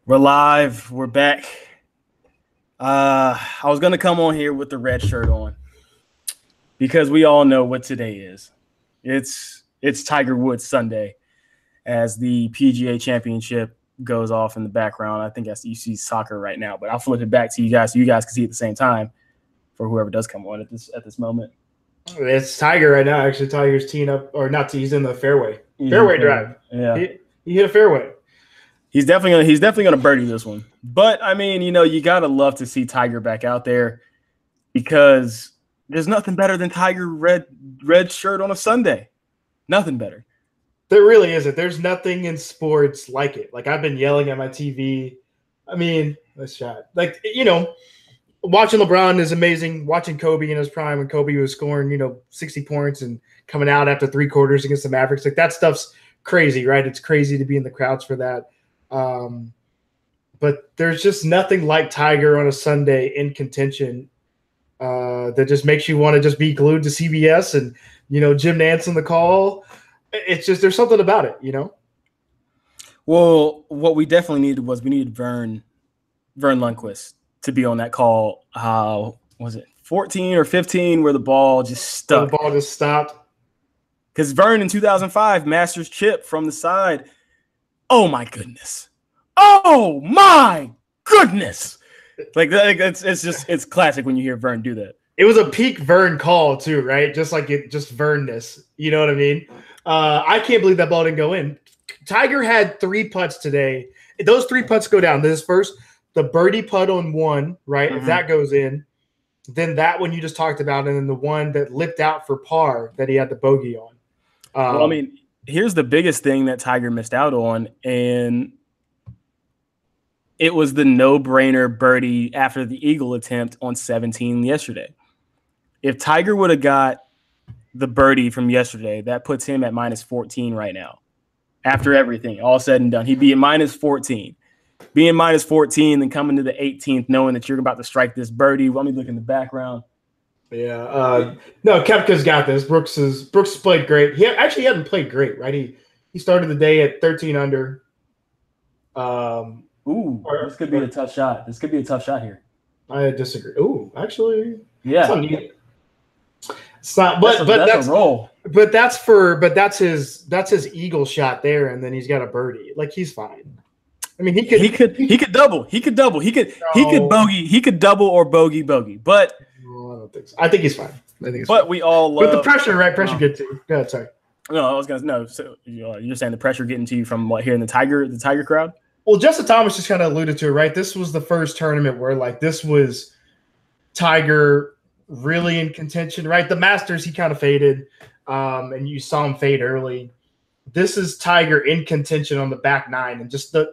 We're live. We're back. I was going to come on here with the red shirt on because we all know what today is. It's Tiger Woods Sunday as the PGA Championship goes off in the background. I think you see soccer right now, but I'll flip it back to you guys so you guys can see at the same time for whoever does come on at this moment. It's Tiger right now. Actually, Tiger's teeing up, or not. He's in the fairway. Fairway drive. Yeah, he hit a fairway. He's definitely gonna birdie this one. But I mean, you gotta love to see Tiger back out there because there's nothing better than Tiger red shirt on a Sunday. Nothing better. There really isn't. There's nothing in sports like it. Like, I've been yelling at my TV. I mean, this shot. Like, watching LeBron is amazing. Watching Kobe in his prime when Kobe was scoring, 60 points and coming out after three quarters against the Mavericks. Like, that stuff's crazy, right? It's crazy to be in the crowds for that. But there's just nothing like Tiger on a Sunday in contention that just makes you want to just be glued to CBS and, Jim Nantz on the call. It's just, there's something about it, Well, what we definitely needed Vern Lundquist to be on that call. Was it 14 or 15 where the ball just stuck? The ball just stopped. Because Vern in 2005, Masters chip from the side. Oh my goodness. Oh my goodness. It's classic when you hear Vern do that. It was a peak Vern call too, right? Just like just Vernness. You know what I mean? I can't believe that ball didn't go in. Tiger had 3 putts today. Those 3 putts go down. This first, the birdie putt on one, right? Mm-hmm. If that goes in, then that one you just talked about, and then the one that lipped out for par that he had the bogey on. Well, I mean, here's the biggest thing that Tiger missed out on, and it was the no-brainer birdie after the eagle attempt on 17 yesterday. If Tiger would have got the birdie from yesterday, that puts him at minus 14 right now. After everything, all said and done, he'd be at minus 14. Being minus 14, then coming to the 18th, knowing that you're about to strike this birdie. Let me look in the background. Yeah. No, Koepka's got this. Brooks played great. He hadn't played great, right? He started the day at 13 under. This could be a tough shot. This could be a tough shot here. I disagree. Ooh, actually, yeah. It's not, but that's a roll. But that's his eagle shot there, and then he's got a birdie. Like, he's fine. I mean, he could double. He could bogey. He could double or bogey. But no, I don't think so. I think he's fine. But we all love. But the pressure, right? Pressure gets to you. Go ahead, sorry. No, I was gonna no. So you're saying the pressure getting to you from what, hearing the Tiger crowd? Well, Justin Thomas just kind of alluded to it, right? This was the first tournament where, like, this was Tiger really in contention, right? The Masters, he kind of faded, and you saw him fade early. This is Tiger in contention on the back nine, and just the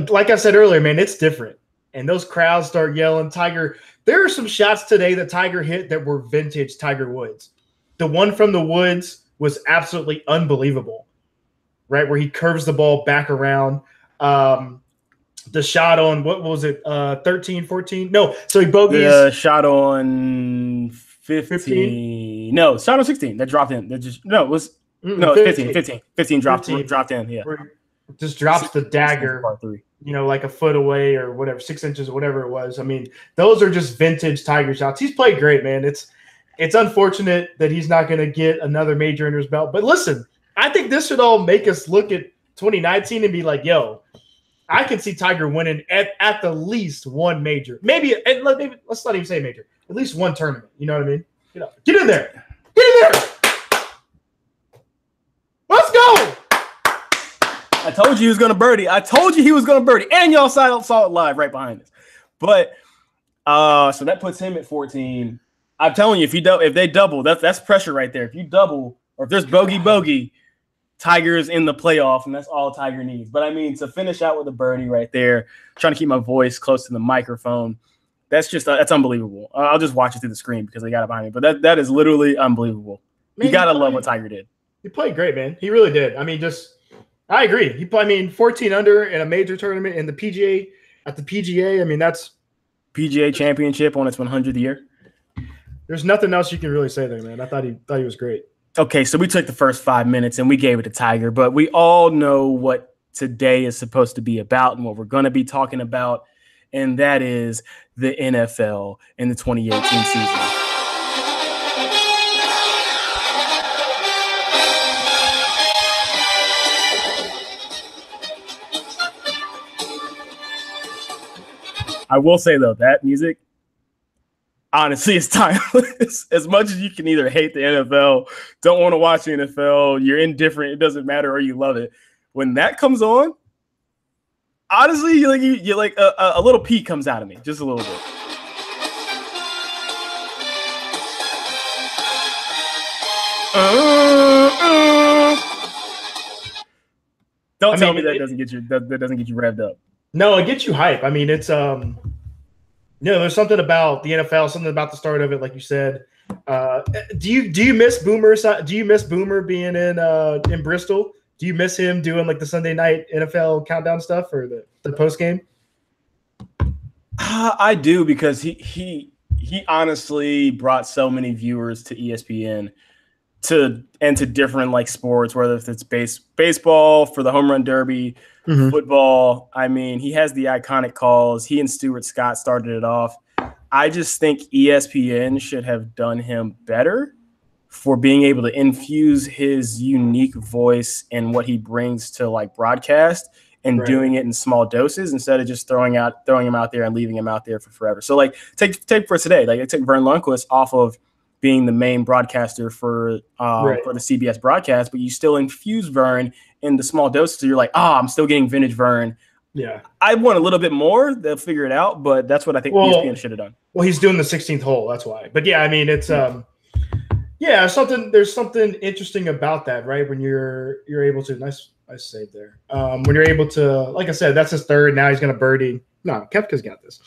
like I said earlier, man, it's different. And those crowds start yelling, Tiger. There are some shots today that Tiger hit that were vintage Tiger Woods. The one from the woods was absolutely unbelievable, right? Where he curves the ball back around. The shot on, what was it, 13, 14? No, so he bogeys. The shot on 15. No, shot on 16. That dropped in. It was 15. 15 dropped in, yeah. Just drops the dagger, like a foot away or whatever, 6 inches or whatever it was. I mean, those are just vintage Tiger shots. He's played great, man. It's unfortunate that he's not going to get another major under his belt. But listen, I think this should all make us look at 2019 and be like, yo, I can see Tiger winning at the least one major. Maybe let's not even say major. At least one tournament. You know what I mean? Get in there. Get in there. Let's go. I told you he was going to birdie. And y'all saw it live right behind us. But so that puts him at 14. I'm telling you, if they double, that's pressure right there. If you double, or if there's bogey, Tiger's in the playoff, and that's all Tiger needs. But I mean, to finish out with a birdie right there, trying to keep my voice close to the microphone, that's unbelievable. I'll just watch it through the screen because they got it behind me. But that is literally unbelievable. Man, you gotta love what Tiger did. He played great, man. He really did. I mean, I agree. 14 under in a major tournament in the PGA at the PGA. I mean, that's PGA Championship on its 100th year. There's nothing else you can really say there, man. I thought he was great. Okay, so we took the first 5 minutes and we gave it to Tiger, but we all know what today is supposed to be about and what we're going to be talking about, and that is the NFL in the 2018 season. I will say, though, that music, honestly, it's timeless. As much as you can either hate the NFL, don't want to watch the NFL, you're indifferent, it doesn't matter, or you love it. When that comes on, honestly, you like a little pee comes out of me, just a little bit. Don't tell me that doesn't get you revved up. No, it gets you hype. I mean, it's there's something about the NFL, something about the start of it, like you said. Do you miss Boomer? Do you miss Boomer being in Bristol? Do you miss him doing like the Sunday night NFL countdown stuff or the post game? I do, because he honestly brought so many viewers to ESPN to different like sports, whether it's baseball for the home run derby, football. I mean, he has the iconic calls. He and Stuart Scott started it off. I just think ESPN should have done him better for being able to infuse his unique voice and what he brings to like broadcast and doing it in small doses instead of just throwing him out there and leaving him out there for forever. So like take for today, like I took Vern Lundquist off of being the main broadcaster for the CBS broadcast, but you still infuse Vern in the small doses. So you're like, I'm still getting vintage Vern. Yeah. I want a little bit more. They'll figure it out, but that's what I think ESPN should have done. Well, he's doing the 16th hole. That's why. But yeah, I mean, it's there's something interesting about that, right? When you're able to nice save there. When you're able to, like I said, that's his third. Now he's going to birdie. No, Koepka's got this.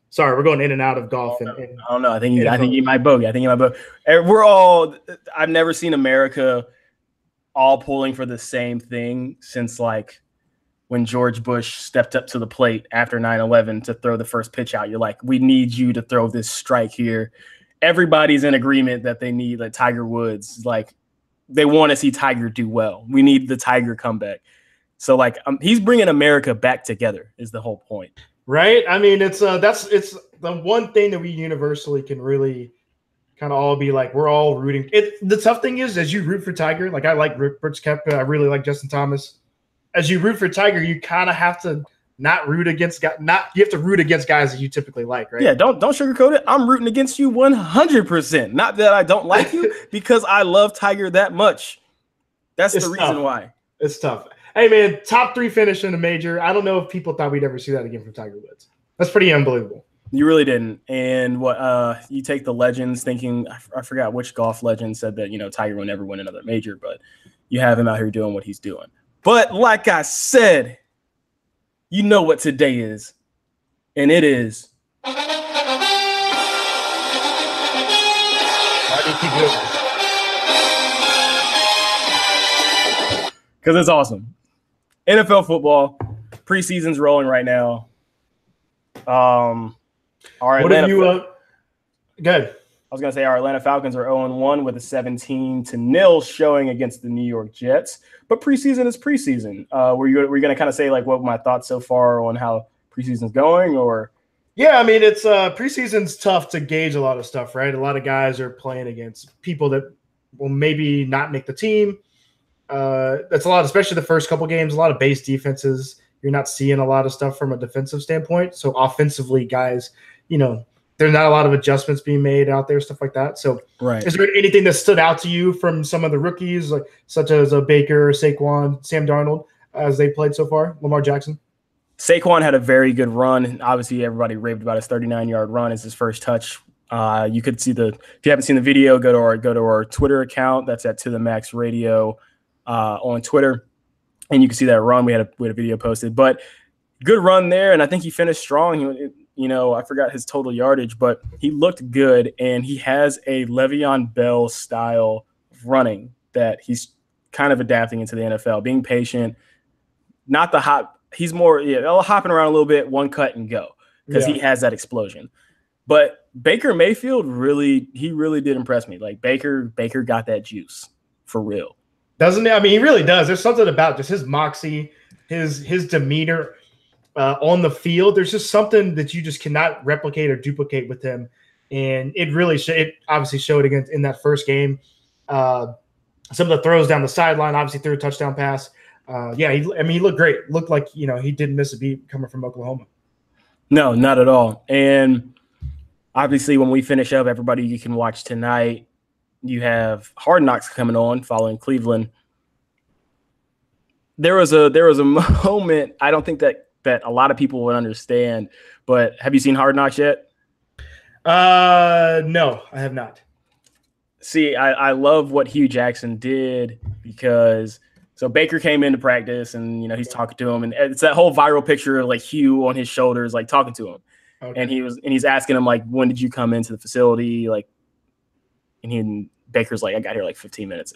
Sorry, we're going in and out of golf. I don't know. I think he might bogey. I've never seen America all pulling for the same thing since like when George Bush stepped up to the plate after 9/11 to throw the first pitch out. You're like, we need you to throw this strike here. Everybody's in agreement that they need like Tiger Woods. Like they want to see Tiger do well. We need the Tiger comeback. So like he's bringing America back together is the whole point. Right. I mean, it's the one thing that we universally can really kind of all be like, we're all rooting. The tough thing is, as you root for Tiger, like I like Brooks Koepka, I really like Justin Thomas. As you root for Tiger, you kind of have to not root against you have to root against guys that you typically like, right? Yeah, don't sugarcoat it. I'm rooting against you 100%. Not that I don't like you, because I love Tiger that much. That's the reason why. It's tough. Hey, man, top 3 finish in a major. I don't know if people thought we'd ever see that again from Tiger Woods. That's pretty unbelievable. You really didn't. And what you take the legends thinking, I forgot which golf legend said that, Tiger will never win another major, but you have him out here doing what he's doing. But like I said, you know what today is, and it is. Why do you keep doing this? Because it's awesome. NFL football, preseason's rolling right now. Good. I was going to say our Atlanta Falcons are 0-1 with a 17-0 showing against the New York Jets. But preseason is preseason. Were you going to kind of say like what my thoughts so far on how preseason's going, or? Yeah, I mean, it's preseason's tough to gauge a lot of stuff, right? A lot of guys are playing against people that will maybe not make the team. That's a lot, especially the first couple games, a lot of base defenses. You're not seeing a lot of stuff from a defensive standpoint. So offensively, guys, there's not a lot of adjustments being made out there, stuff like that. So is there anything that stood out to you from some of the rookies, like such as Baker, Saquon, Sam Darnold, as they played so far, Lamar Jackson? Saquon had a very good run. Obviously, everybody raved about his 39-yard run as his first touch. You could see if you haven't seen the video, go to our Twitter account. That's at To The Max Radio on Twitter, and you can see that run. We had a video posted, but good run there, and I think he finished strong. I forgot his total yardage, but he looked good, and he has a Le'Veon Bell style of running that he's kind of adapting into the NFL, being patient, not the hop. He's more hopping around a little bit, one cut and go, because he has that explosion. But Baker Mayfield really did impress me. Like Baker got that juice for real. Doesn't it? I mean, he really does. There's something about just his moxie, his demeanor on the field. There's just something that you just cannot replicate or duplicate with him, and it really it obviously showed against in that first game. Some of the throws down the sideline, obviously threw a touchdown pass. He looked great. Looked like he didn't miss a beat coming from Oklahoma. No, not at all. And obviously, when we finish up, everybody you can watch tonight. You have Hard Knocks coming on following Cleveland. There was a moment, I don't think that a lot of people would understand, but have you seen Hard Knocks yet? No, I have not. See, I love what Hugh Jackson did because so Baker came into practice and he's talking to him, and it's that whole viral picture of like Hugh on his shoulders, like talking to him. Okay. And he's asking him like, when did you come into the facility? Like, and Baker's like, I got here like 15 minutes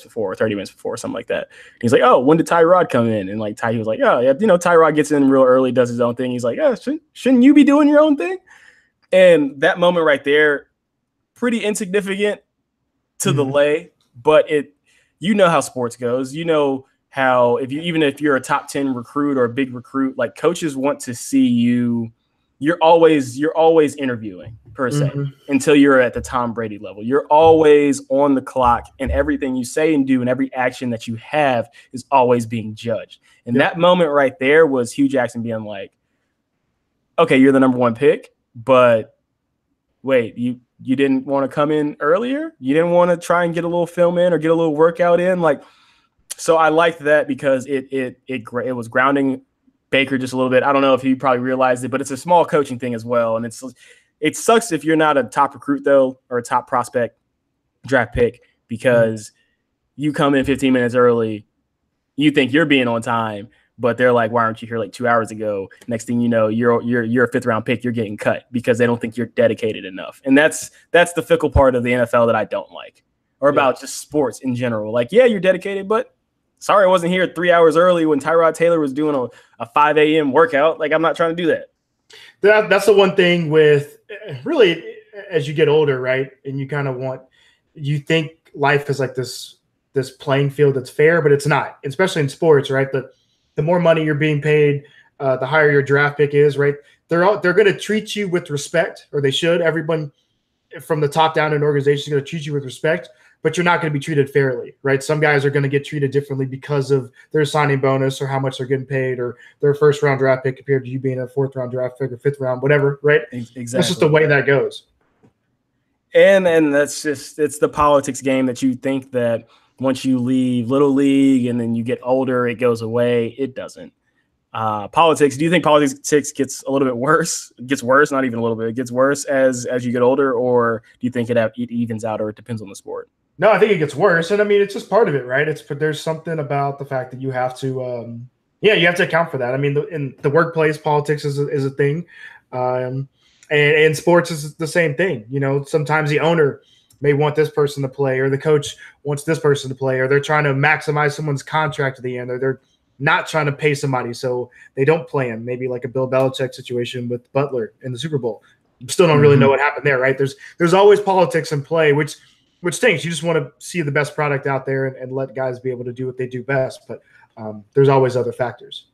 before, or 30 minutes before, or something like that. And he's like, oh, when did Tyrod come in? And like he was like, oh, yeah, Tyrod gets in real early, does his own thing. He's like, oh, shouldn't you be doing your own thing? And that moment right there, pretty insignificant to the lay, but how sports goes. How even if you're a top 10 recruit or a big recruit, like coaches want to see you. You're always interviewing per se until you're at the Tom Brady level. You're always on the clock, and everything you say and do and every action that you have is always being judged. And that moment right there was Hugh Jackson being like, okay, you're the number one pick, but wait, you didn't want to come in earlier? You didn't want to try and get a little film in or get a little workout in? Like, so I liked that because it was grounding Baker just a little bit. I don't know if he probably realized it, but it's a small coaching thing as well. And it sucks if you're not a top recruit though, or a top prospect draft pick, because you come in 15 minutes early, you think you're being on time, but they're like, why aren't you here like 2 hours ago? Next thing you know, you're a 5th round pick. You're getting cut because they don't think you're dedicated enough. And that's the fickle part of the NFL that I don't like, or about just sports in general. Like, yeah, you're dedicated, but sorry, I wasn't here 3 hours early when Tyrod Taylor was doing a 5 a.m. workout. Like, I'm not trying to do that. That's the one thing with really as you get older, right? And you think life is like this playing field that's fair, but it's not, especially in sports, right? The more money you're being paid, the higher your draft pick is, right? They're going to treat you with respect, or they should. Everyone from the top down in an organization is going to treat you with respect, but you're not going to be treated fairly, right? Some guys are going to get treated differently because of their signing bonus or how much they're getting paid or their 1st round draft pick compared to you being a 4th round draft pick or 5th round, whatever, right? Exactly. That's just the way that goes. And that's it's the politics game that you think that once you leave Little League and then you get older, it goes away. It doesn't. Politics. Do you think politics gets a little bit worse? It gets worse, not even a little bit. It gets worse as you get older, or do you think it evens out, or it depends on the sport? No, I think it gets worse, and I mean it's just part of it, right? There's something about the fact that you have to, you have to account for that. I mean, in the workplace, politics is a thing, and sports is the same thing. Sometimes the owner may want this person to play, or the coach wants this person to play, or they're trying to maximize someone's contract at the end, or they're not trying to pay somebody so they don't play him. Maybe like a Bill Belichick situation with Butler in the Super Bowl. Still don't really know what happened there, right? There's always politics in play, which stinks. You just want to see the best product out there and let guys be able to do what they do best. But there's always other factors.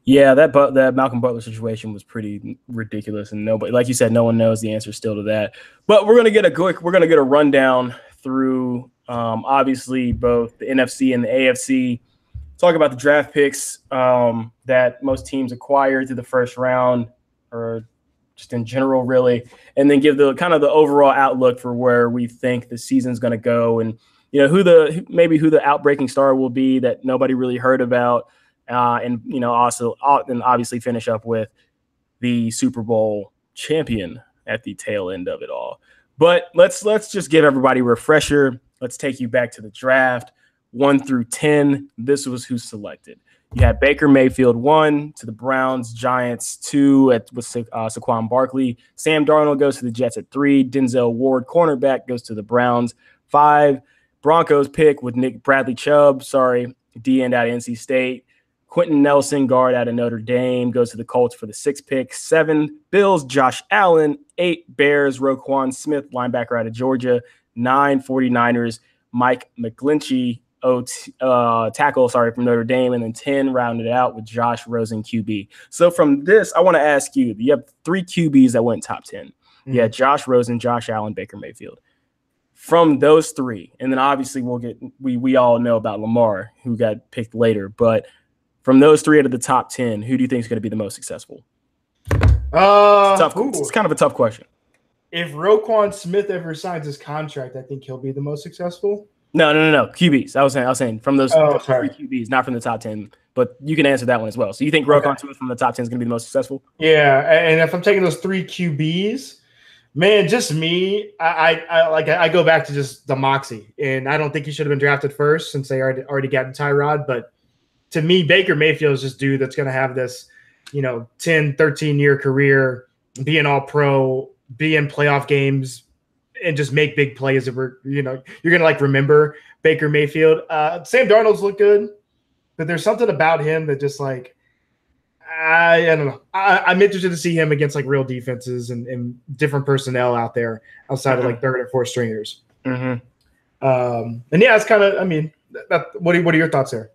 Yeah, that Malcolm Butler situation was pretty ridiculous, and nobody, like you said, no one knows the answer still to that. But we're gonna get a rundown through obviously both the NFC and the AFC. Talk about the draft picks that most teams acquired through the 1st round, or just in general, really, and then give the kind of the overall outlook for where we think the season's going to go, and who the outbreaking star will be that nobody really heard about, and also and obviously finish up with the Super Bowl champion at the tail end of it all. But let's just give everybody a refresher. Let's take you back to the draft. 1 through 10, this was who selected. You had Baker Mayfield 1 to the Browns, Giants 2 with Saquon Barkley. Sam Darnold goes to the Jets at 3. Denzel Ward, cornerback, goes to the Browns. 5, Broncos pick with Nick Bradley Chubb, D-end out of NC State. Quentin Nelson, guard out of Notre Dame, goes to the Colts for the 6th pick. 7, Bills, Josh Allen. 8, Bears, Roquan Smith, linebacker out of Georgia. 9, 49ers, Mike McGlinchey, tackle, from Notre Dame, and then 10 rounded out with Josh Rosen QB. So from this, I want to ask you, you have 3 QBs that went top 10. Mm-hmm. Yeah, Josh Rosen, Josh Allen, Baker Mayfield. From those 3, and then obviously we all know about Lamar, who got picked later, but from those 3 out of the top 10, who do you think is going to be the most successful? It's kind of a tough question. If Roquan Smith ever signs his contract, I think he'll be the most successful. No. QBs. I was saying from those 3 QBs, not from the top 10, but you can answer that one as well. So you think Roquan Smith from the top 10 is going to be the most successful? Yeah, and if I'm taking those 3 QBs, man, just me, I go back to just the moxie, and I don't think he should have been drafted first since they already gotten Tyrod. But to me, Baker Mayfield is just dude that's going to have this, 10, 13-year career, be an all-pro, be in playoff games, and just make big plays. You're going to remember Baker Mayfield. Sam Darnold's looked good, but there's something about him that just I don't know. I'm interested to see him against real defenses and different personnel out there outside of third and fourth stringers. Mm-hmm. And yeah, it's kind of. I mean, what are your thoughts there?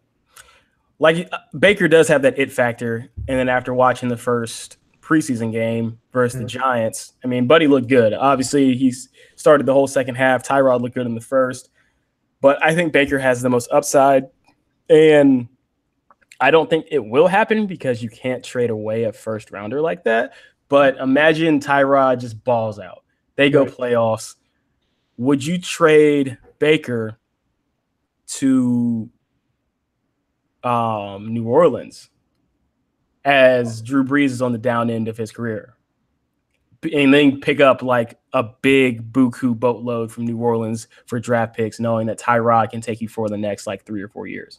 Baker does have that it factor, and then after watching the first preseason game versus the Giants, I mean, Buddy looked good. Obviously, he's started the whole second half. Tyrod looked good in the first, but I think Baker has the most upside, and I don't think it will happen because you can't trade away a first rounder like that. But imagine Tyrod just balls out. They go playoffs. Would you trade Baker to New Orleans as Drew Brees is on the down end of his career, and then pick up a big buku boatload from New Orleans for draft picks, knowing that Tyrod can take you for the next 3 or 4 years?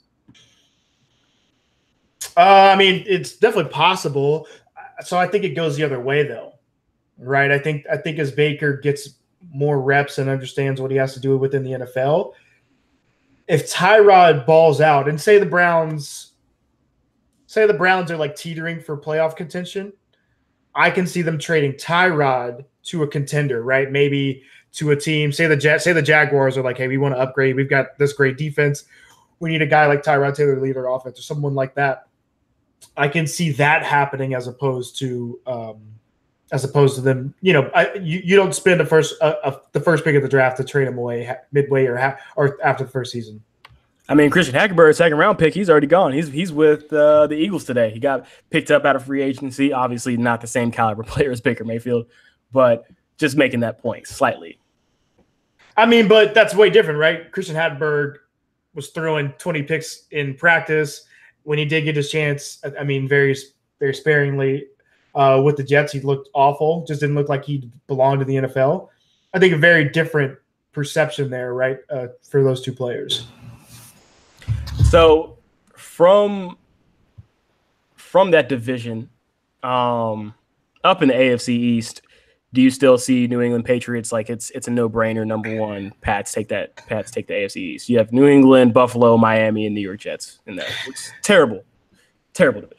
I mean, it's definitely possible. So I think it goes the other way, though, right? I think as Baker gets more reps and understands what he has to do within the NFL, if Tyrod balls out, and say the Browns are teetering for playoff contention, I can see them trading Tyrod to a contender, right? Maybe to a team. Say the Jaguars are hey, we want to upgrade. We've got this great defense. We need a guy like Tyrod Taylor to lead our offense, or someone like that. I can see that happening as opposed to them. You don't spend the first pick of the draft to trade him away midway or after the first season. I mean, Christian Hackenberg, second round pick, he's already gone. He's with the Eagles today. He got picked up out of free agency. Obviously, not the same caliber player as Baker Mayfield, but just making that point slightly. I mean, but that's way different, right? Christian Hackenberg was throwing 20 picks in practice. When he did get his chance, I mean, very, very sparingly with the Jets, he looked awful. Just didn't look like he belonged to the NFL. I think a very different perception there, right, for those two players. So from that division, up in the AFC East, do you still see New England Patriots it's a no-brainer? Number one, Pats take the AFC East. You have New England, Buffalo, Miami, and New York Jets in there. It's terrible division.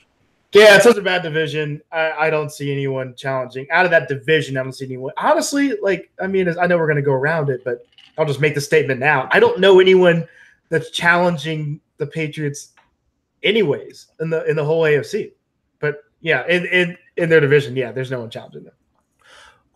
Yeah, it's such a bad division. I don't see anyone challenging out of that division. I don't see anyone. Honestly, I know we're going to go around it, but I'll just make the statement now. I don't know anyone that's challenging the Patriots, anyways, in the whole AFC. But yeah, in their division, yeah, there's no one challenging them.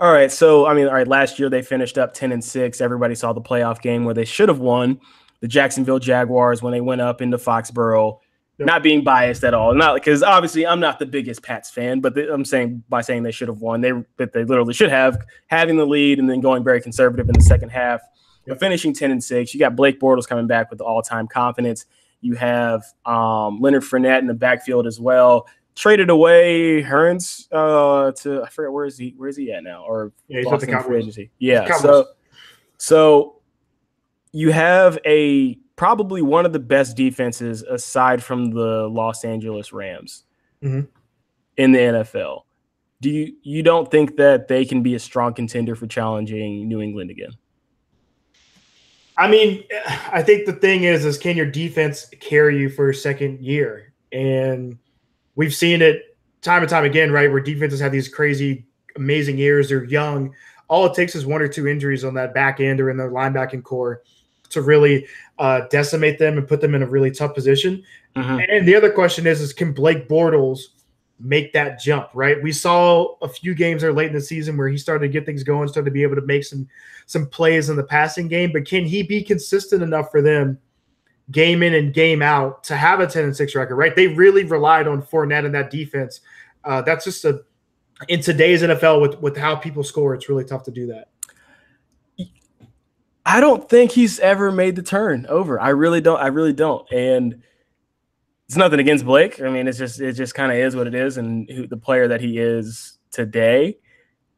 All right, so last year they finished up 10-6. Everybody saw the playoff game where they should have won. The Jacksonville Jaguars when they went up into Foxborough. Yep. Not being biased at all, not because obviously I'm not the biggest Pats fan, but I'm saying by saying they should have won, they literally should have, having the lead and then going very conservative in the second half. But finishing 10-6, you got Blake Bortles coming back with all-time confidence. You have Leonard Fournette in the backfield as well. Traded away Hearns to I forget where is he at now, or he's at the Cowboys. Agency. Yeah, so you have probably one of the best defenses aside from the Los Angeles Rams in the NFL. You don't think that they can be a strong contender for challenging New England again? I mean, I think the thing is can your defense carry you for a second year? And we've seen it time and time again, right, where defenses have these crazy, amazing years. They're young. All it takes is one or two injuries on that back end or in the linebacking core to really decimate them and put them in a really tough position. Mm-hmm. And the other question is can Blake Bortles make that jump, right? We saw a few games there late in the season where he started to get things going, started to be able to make some plays in the passing game, but can he be consistent enough for them game in and game out to have a 10-6 record, right? They really relied on Fournette and that defense. That's just in today's NFL with how people score, it's really tough to do that. I don't think he's ever made the turn over. I really don't. And it's nothing against Blake. I mean, it just kind of is what it is, and the player that he is today.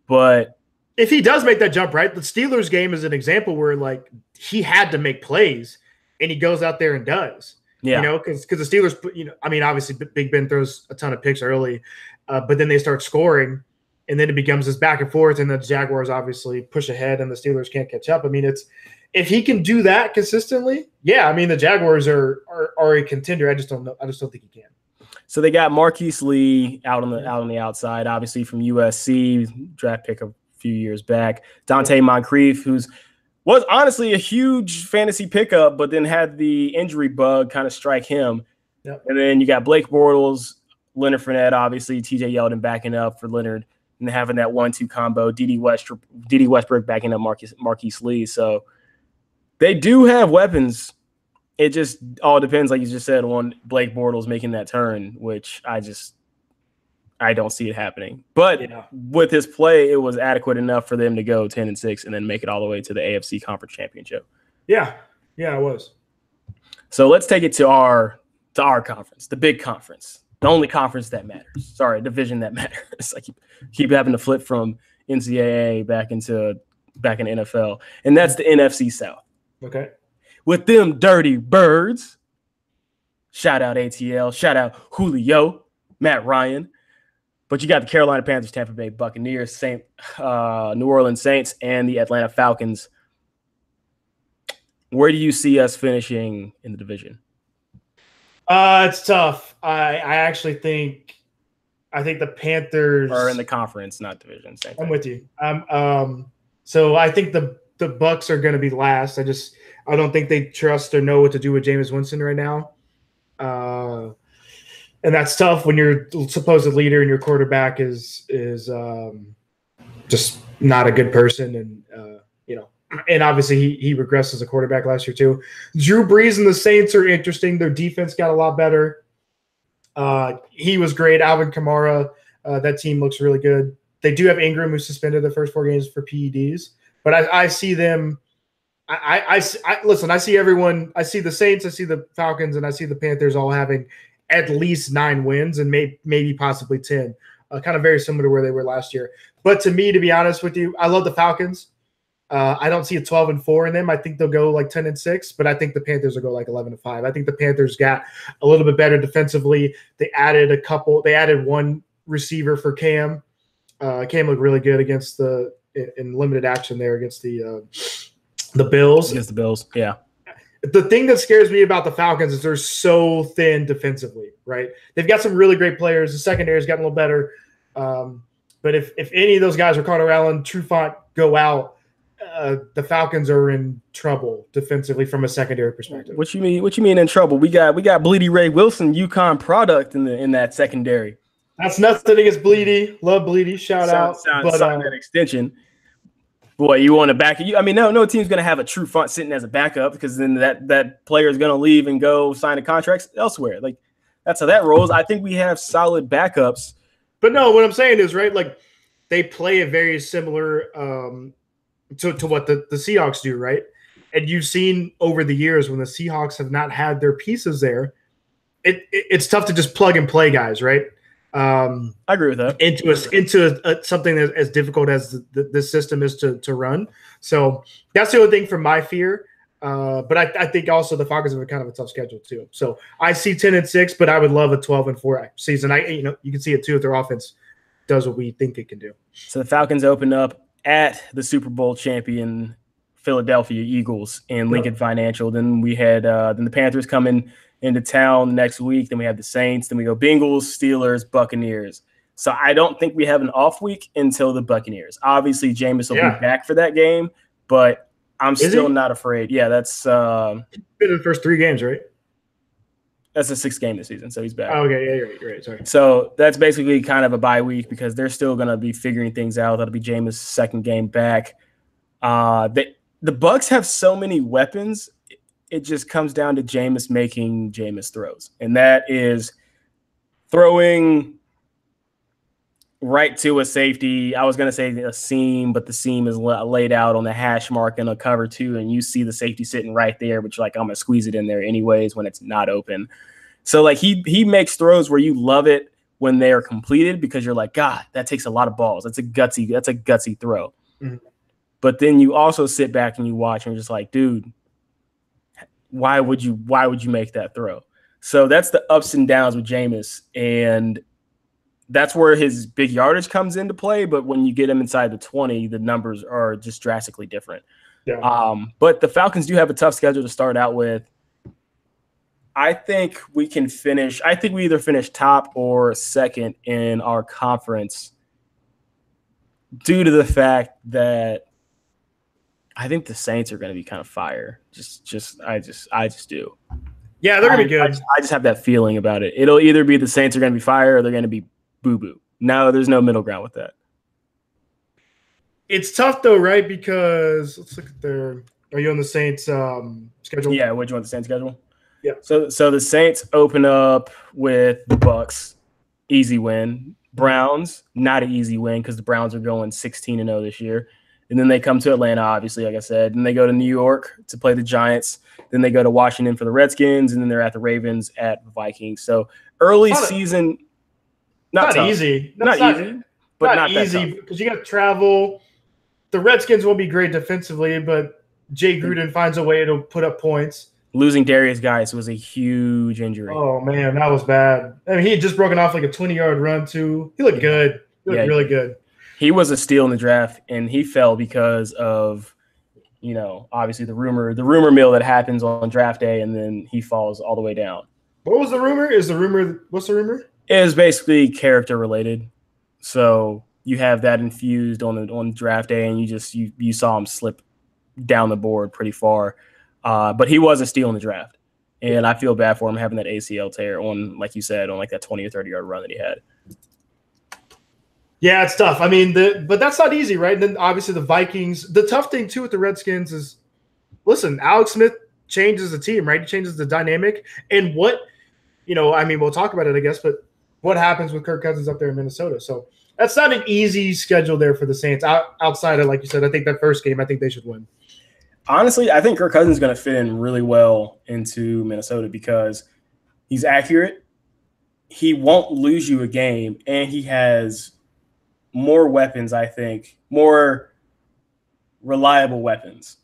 But if he does make that jump, right, the Steelers game is an example where like he had to make plays, and he goes out there and does. Yeah, because the Steelers, I mean, obviously Big Ben throws a ton of picks early, but then they start scoring, and then it becomes this back and forth, and the Jaguars obviously push ahead, and the Steelers can't catch up. I mean, if he can do that consistently, yeah, I mean, the Jaguars are a contender. I just don't know. I just don't think he can. So they got Marquise Lee out on the outside, obviously from USC, draft pick a few years back. Dante Moncrief, was honestly a huge fantasy pickup, but then had the injury bug kind of strike him. Yep. And then you got Blake Bortles, Leonard Fournette, obviously, TJ Yeldon backing up for Leonard, and having that 1-2 combo, D.D. Westbrook backing up Marquise Lee. So they do have weapons. It just all depends, like you just said, on Blake Bortles making that turn, which I don't see it happening. But with his play, it was adequate enough for them to go 10-6 and then make it all the way to the AFC Conference Championship. Yeah, it was. So let's take it to our conference, the big conference, the only conference that matters. Sorry, division that matters. I keep having to flip from NCAA back in NFL, and that's the NFC South. Okay. With them dirty birds. Shout out ATL. Shout out Julio, Matt Ryan. But you got the Carolina Panthers, Tampa Bay Buccaneers, New Orleans Saints, and the Atlanta Falcons. Where do you see us finishing in the division? It's tough. I actually think the Panthers are in the conference, not division. Same thing. I'm with you. So I think the Bucks are going to be last. I don't think they trust or know what to do with Jameis Winston right now. And that's tough when your supposed leader and your quarterback is just not a good person, and and obviously he regressed as a quarterback last year too. Drew Brees and the Saints are interesting. Their defense got a lot better. He was great. Alvin Kamara, that team looks really good. They do have Ingram, who's suspended the first 4 games for PEDs, but I see them. Listen. I see everyone. I see the Saints. I see the Falcons, and I see the Panthers all having at least 9 wins and maybe possibly 10. Kind of very similar to where they were last year. But to me, to be honest with you, I love the Falcons. I don't see a 12-4 in them. I think they'll go like 10-6, but I think the Panthers will go like 11-5. I think the Panthers got a little bit better defensively. They added one receiver for Cam. Cam looked really good against in limited action there against the Bills. Against the Bills, yeah. The thing that scares me about the Falcons is they're so thin defensively, right? They've got some really great players. The secondary's gotten a little better. But if any of those guys are Connor Allen, Trufant go out, the Falcons are in trouble defensively from a secondary perspective. What you mean in trouble? We got Bleedy Ray Wilson, UConn product in that secondary. That's nothing against Bleedy. Love Bleedy. Shout out. But that extension. Boy, you want to back it? I mean, no team's going to have a Trufant sitting as a backup, because then that player is going to leave and go sign a contract elsewhere. Like, that's how that rolls. I think we have solid backups. But no, what I'm saying is, right, like, they play a very similar to what the Seahawks do, right? And you've seen over the years when the Seahawks have not had their pieces there, it's tough to just plug and play guys, right? I agree with that. Into something that's as difficult as this system is to run. So that's the only thing from my fear. But I think also the Falcons have a kind of a tough schedule too. So I see 10-6, but I would love a 12-4 season. You can see it too if their offense does what we think it can do. So the Falcons open up at the Super Bowl champion Philadelphia Eagles in Lincoln Financial. Then we had then the Panthers coming into town next week. Then we have the Saints. Then we go Bengals, Steelers, Buccaneers. So I don't think we have an off week until the Buccaneers. Obviously, Jameis will be back for that game, but I'm Is still he? not afraid. Yeah, that's Been in the first 3 games, right? that's the 6th game this season, so he's back. Oh, okay, yeah, you're right. Sorry. So that's basically kind of a bye week because they're still going to be figuring things out. That'll be Jameis' 2nd game back. The Bucks have so many weapons. It just comes down to Jameis making Jameis throws, and that is throwing right to a safety. I was going to say a seam, but the seam is laid out on the hash mark in a cover 2, and you see the safety sitting right there, but you're like, I'm going to squeeze it in there anyways when it's not open. So like he makes throws where you love it when they are completed because you're like, God, that takes a lot of balls. That's a gutsy throw. Mm-hmm. But then you also sit back and you watch and you're just like, dude, why would you make that throw? So that's the ups and downs with Jameis, and that's where his big yardage comes into play. But when you get him inside the 20, the numbers are just drastically different. Yeah. But the Falcons do have a tough schedule to start out with. I think we either finish top or 2nd in our conference due to the fact that I think the Saints are going to be kind of fire. I just do. Yeah, they're gonna be good. I just have that feeling about it. It'll either be the Saints are going to be fire or they're going to be boo-boo. No, there's no middle ground with that. It's tough though, right? Because let's look at their. Are you on the Saints schedule? Yeah, which one? The Saints schedule? Yeah. So the Saints open up with the Bucks, easy win. Browns, not an easy win because the Browns are going 16-0 this year. And then they come to Atlanta, obviously, like I said. Then they go to New York to play the Giants. Then they go to Washington for the Redskins, and then they're at the Ravens, at the Vikings. So early season, not easy. Not easy, but not easy because you got to travel. The Redskins will be great defensively, but Jay Gruden finds a way to put up points. Losing Darius Geis was a huge injury. Oh, man, that was bad. I mean, he had just broken off like a 20-yard run, too. He looked good. He looked really good. He was a steal in the draft, and he fell because of, obviously the rumor mill that happens on draft day, and then he falls all the way down. What was the rumor? What's the rumor? It was basically character related. So you have that infused on draft day, and you saw him slip down the board pretty far. But he was a steal in the draft, and I feel bad for him having that ACL tear on, like you said, on like that 20 or 30-yard run that he had. Yeah, it's tough. I mean, but that's not easy, right? And then obviously the Vikings. The tough thing too with the Redskins is, listen, Alex Smith changes the team, right? He changes the dynamic. And what, I mean, we'll talk about it, I guess, but what happens with Kirk Cousins up there in Minnesota? So that's not an easy schedule there for the Saints. Outside of, like you said, I think that first game, I think they should win. Honestly, I think Kirk Cousins is going to fit in really well into Minnesota because he's accurate. He won't lose you a game, and he has more weapons, I think, more reliable weapons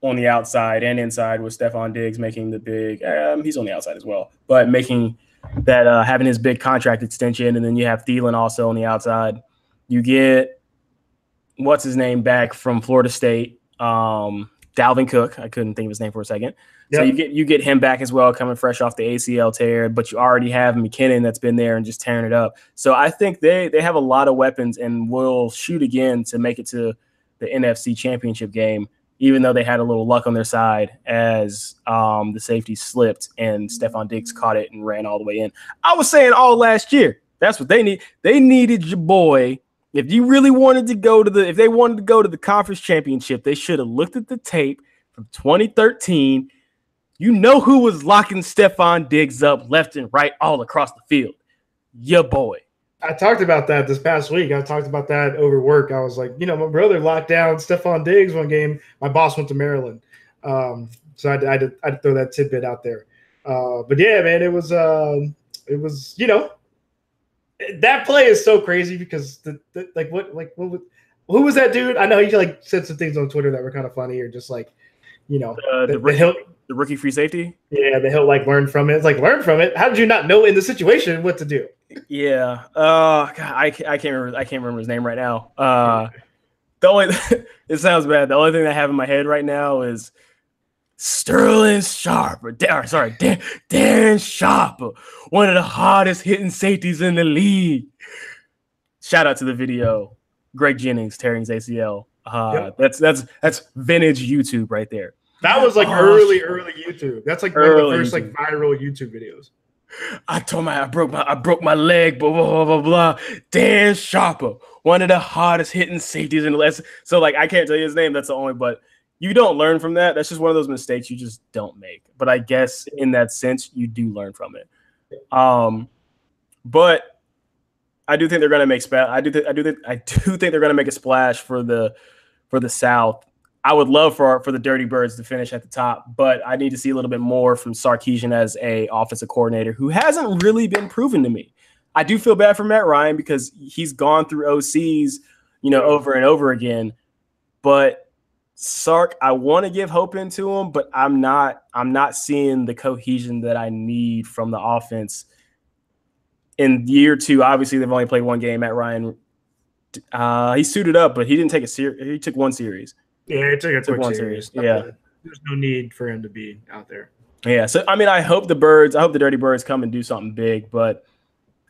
on the outside and inside with Stephon Diggs making the big he's on the outside as well, but making that having his big contract extension. And then you have Thielen also on the outside. You get what's his name back from Florida State, Dalvin Cook. I couldn't think of his name for a second. Yep. So you get him back as well, coming fresh off the ACL tear, but you already have McKinnon that's been there and just tearing it up. So I think they have a lot of weapons and will shoot again to make it to the NFC Championship game, even though they had a little luck on their side as the safety slipped and Stephon Diggs caught it and ran all the way in. I was saying all last year, that's what they need. They needed your boy. If you really wanted to go to if they wanted to go to the conference championship, they should have looked at the tape from 2013. You know who was locking Stephon Diggs up left and right all across the field? Your boy. I talked about that this past week. I talked about that over work. I was like, my brother locked down Stephon Diggs one game. My boss went to Maryland. So I had to throw that tidbit out there. But yeah, man, it was that play is so crazy because who was that dude? I know he said some things on Twitter that were kind of funny or just the rookie free safety. Yeah, he'll learn from it. It's learn from it. How did you not know in the situation what to do? Yeah. God, I can't remember his name right now. It sounds bad. The only thing I have in my head right now is Sterling Sharp, Darren Sharp, one of the hardest hitting safeties in the league. Shout out to the video. Greg Jennings tearing his ACL. Yep. That's vintage YouTube right there. That was like early YouTube. That's like one of the first like viral YouTube videos. I told I broke my leg, blah, blah, blah, blah, blah. Dan Sharper, one of the hardest hitting safeties in the last. So like I can't tell you his name. That's the only, but you don't learn from that. That's just one of those mistakes you just don't make. But I guess in that sense, you do learn from it. But I do think they're going to make I do think they're going to make a splash for the South. I would love for the Dirty Birds to finish at the top, but I need to see a little bit more from Sarkisian as a offensive coordinator who hasn't really been proven to me. I do feel bad for Matt Ryan because he's gone through OCs, over and over again. But Sark, I want to give hope into him, but I'm not seeing the cohesion that I need from the offense. In year 2, obviously they've only played one game. Matt Ryan, he suited up, but he didn't take a series. He took one series. Yeah, it took one series. Yeah, there's no need for him to be out there. Yeah, so I mean, I hope the Dirty Birds come and do something big, but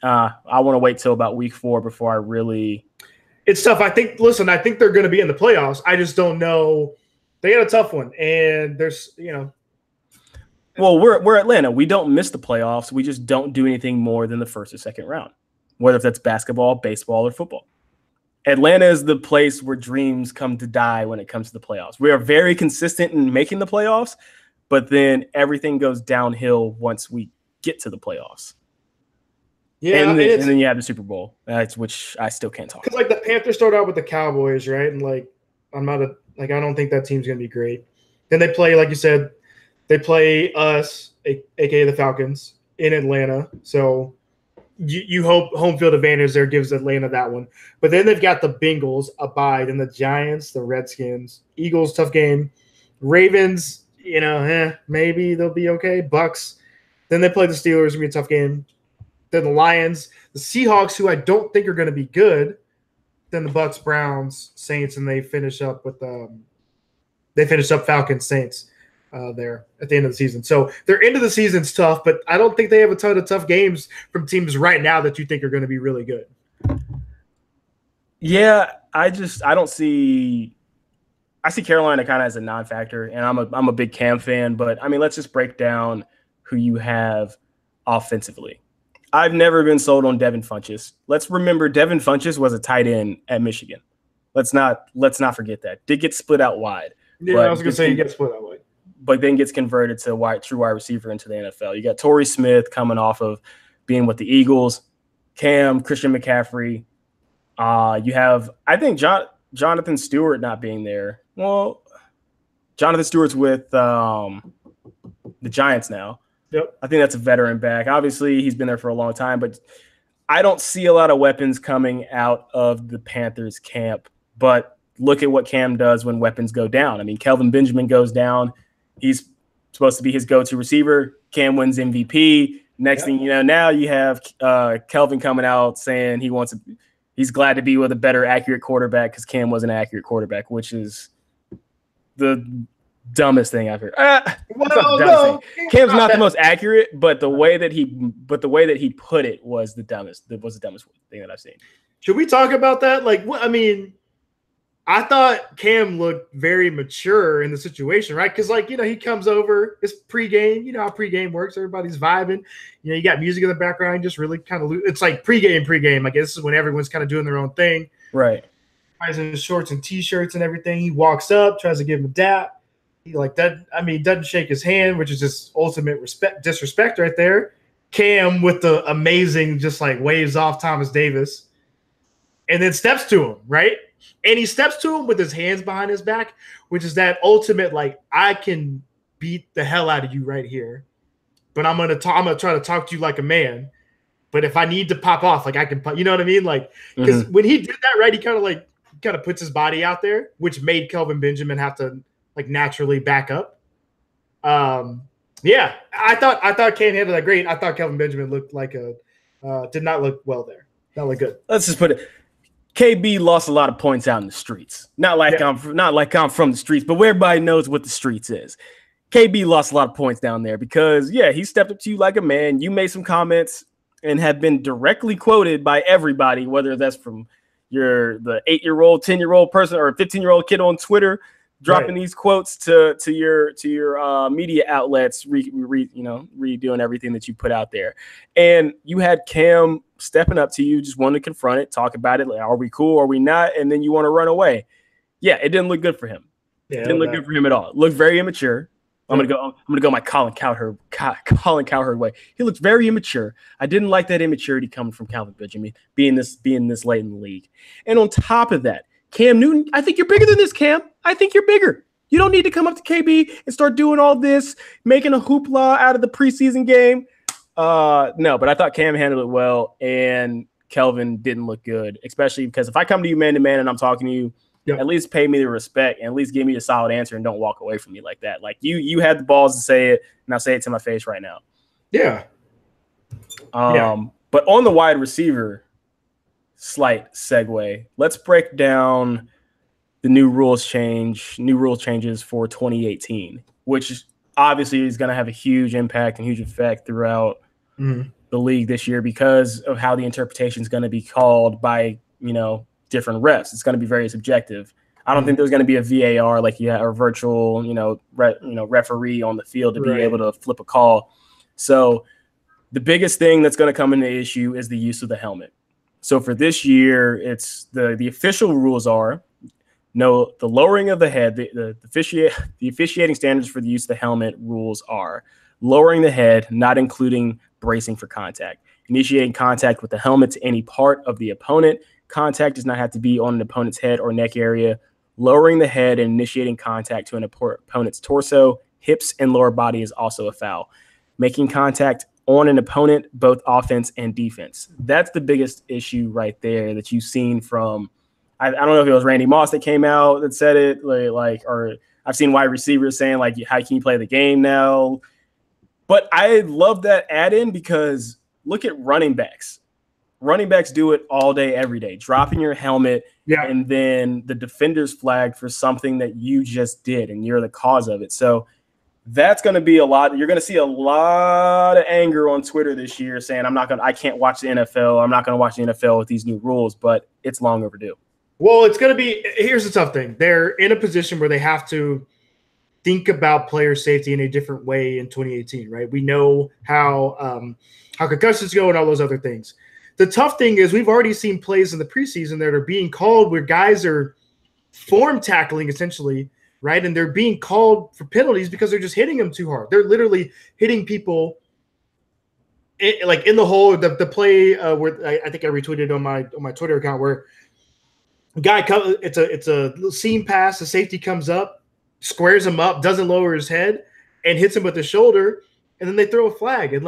I want to wait till about week 4 before I really. It's tough. I think they're going to be in the playoffs. I just don't know. They had a tough one, and there's Well, we're Atlanta. We don't miss the playoffs. We just don't do anything more than the first or second round, whether if that's basketball, baseball, or football. Atlanta is the place where dreams come to die when it comes to the playoffs. We are very consistent in making the playoffs, but then everything goes downhill once we get to the playoffs. Yeah, and then you have the Super Bowl, which I still can't talk about. Because like the Panthers started out with the Cowboys, right? And like I don't think that team's gonna be great. Then they play, like you said, they play us, aka the Falcons, in Atlanta. So you hope home field advantage there gives Atlanta that one. But then they've got the Bengals, a bye, then the Giants, the Redskins, Eagles, tough game. Ravens, maybe they'll be okay. Bucks. Then they play the Steelers, it'll be a tough game. Then the Lions, the Seahawks, who I don't think are going to be good. Then the Bucks, Browns, Saints, and they finish up with Falcons, Saints there at the end of the season. So their end of the season's tough, but I don't think they have a ton of tough games from teams right now that you think are going to be really good. Yeah, I don't see. I see Carolina kind of as a non-factor, and I'm a big Cam fan. But I mean, let's just break down who you have offensively. I've never been sold on Devin Funchess. Let's remember Devin Funchess was a tight end at Michigan. Let's not forget that. Did get split out wide. Yeah, I was going to say he gets split out wide. But then gets converted to true wide receiver into the NFL. You got Torrey Smith coming off of being with the Eagles, Cam, Christian McCaffrey. You have, I think, Jonathan Stewart not being there. Well, Jonathan Stewart's with the Giants now. Yep. I think that's a veteran back. Obviously, he's been there for a long time, but I don't see a lot of weapons coming out of the Panthers camp. But look at what Cam does when weapons go down. I mean, Kelvin Benjamin goes down. He's supposed to be his go-to receiver. Cam wins MVP. Next thing you know, now you have Kelvin coming out saying he's glad to be with a better accurate quarterback because Cam was an accurate quarterback, which is the dumbest thing I've heard. Cam's not the most accurate, but the way that he put it was the dumbest thing that I've seen. Should we talk about that? I thought Cam looked very mature in the situation, right? Because, he comes over, it's pregame. You know how pregame works. Everybody's vibing. You got music in the background, just really kind of – it's like pregame. I guess this is when everyone's kind of doing their own thing. Right. Guys in his shorts and T-shirts and everything. He walks up, tries to give him a dap. He doesn't shake his hand, which is just ultimate disrespect right there. Cam with the amazing just waves off Thomas Davis and then steps to him, right? And he steps to him with his hands behind his back, which is that ultimate, I can beat the hell out of you right here, but I'm gonna try to talk to you like a man. But if I need to pop off, I can pop, you know what I mean? Because when he did that, right, he kind of puts his body out there, which made Kelvin Benjamin have to naturally back up. Yeah, I thought Cam handled that great. I thought Kelvin Benjamin looked did not look well there. Not look good. Let's just put it. KB lost a lot of points out in the streets. Not like I'm from the streets, but where everybody knows what the streets is. KB lost a lot of points down there because, he stepped up to you like a man. You made some comments and have been directly quoted by everybody, whether that's from, the 8-year-old, 10-year-old person or 15-year-old kid on Twitter dropping these quotes to your media outlets, redoing everything that you put out there. And you had Cam stepping up to you, just wanting to confront it, talk about it. Like, are we cool? Are we not? And then you want to run away. Yeah, it didn't look good for him. Yeah, it didn't look good for him at all. It looked very immature. I'm gonna go my Colin Cowherd way. He looks very immature. I didn't like that immaturity coming from Calvin Benjamin being this late in the league. And on top of that, Cam Newton, I think you're bigger than this, Cam. I think you're bigger. You don't need to come up to KB and start doing all this, making a hoopla out of the preseason game. No, but I thought Cam handled it well, and Kelvin didn't look good, especially because if I come to you man to man and I'm talking to you, at least pay me the respect and at least give me a solid answer and don't walk away from me like that. Like you had the balls to say it, and I'll say it to my face right now. Yeah. But on the wide receiver, slight segue. Let's break down the new rules changes for 2018, which obviously is going to have a huge impact and huge effect throughout the league this year because of how the interpretation is going to be called by, different refs. It's going to be very subjective. I don't think there's going to be a VAR like you have or virtual, referee on the field to be able to flip a call. So the biggest thing that's going to come into issue is the use of the helmet. So for this year, it's the official rules are the lowering of the head. The officiating standards for the use of the helmet rules are lowering the head, not including bracing for contact, initiating contact with the helmet to any part of the opponent. Contact does not have to be on an opponent's head or neck area. Lowering the head and initiating contact to an opponent's torso, hips, and lower body is also a foul. Making contact on an opponent, both offense and defense. That's the biggest issue right there that you've seen from, I don't know if it was Randy Moss that came out that said it, or I've seen wide receivers saying, like, how can you play the game now? But I love that add-in because look at running backs. Running backs do it all day, every day, dropping your helmet, and then the defender's flagged for something that you just did, and you're the cause of it. So that's going to be a lot. You're going to see a lot of anger on Twitter this year saying, I can't watch the NFL. I'm not going to watch the NFL with these new rules, but it's long overdue. Well, it's going to be – here's the tough thing. They're in a position where they have to think about player safety in a different way in 2018, right? We know how concussions go and all those other things. The tough thing is we've already seen plays in the preseason that are being called where guys are form tackling essentially, right? And they're being called for penalties because they're just hitting them too hard. They're literally hitting people in the hole. The play where I think I retweeted on my Twitter account where a guy comes, it's a little seam pass. The safety comes up, squares him up, doesn't lower his head, and hits him with the shoulder, and then they throw a flag. And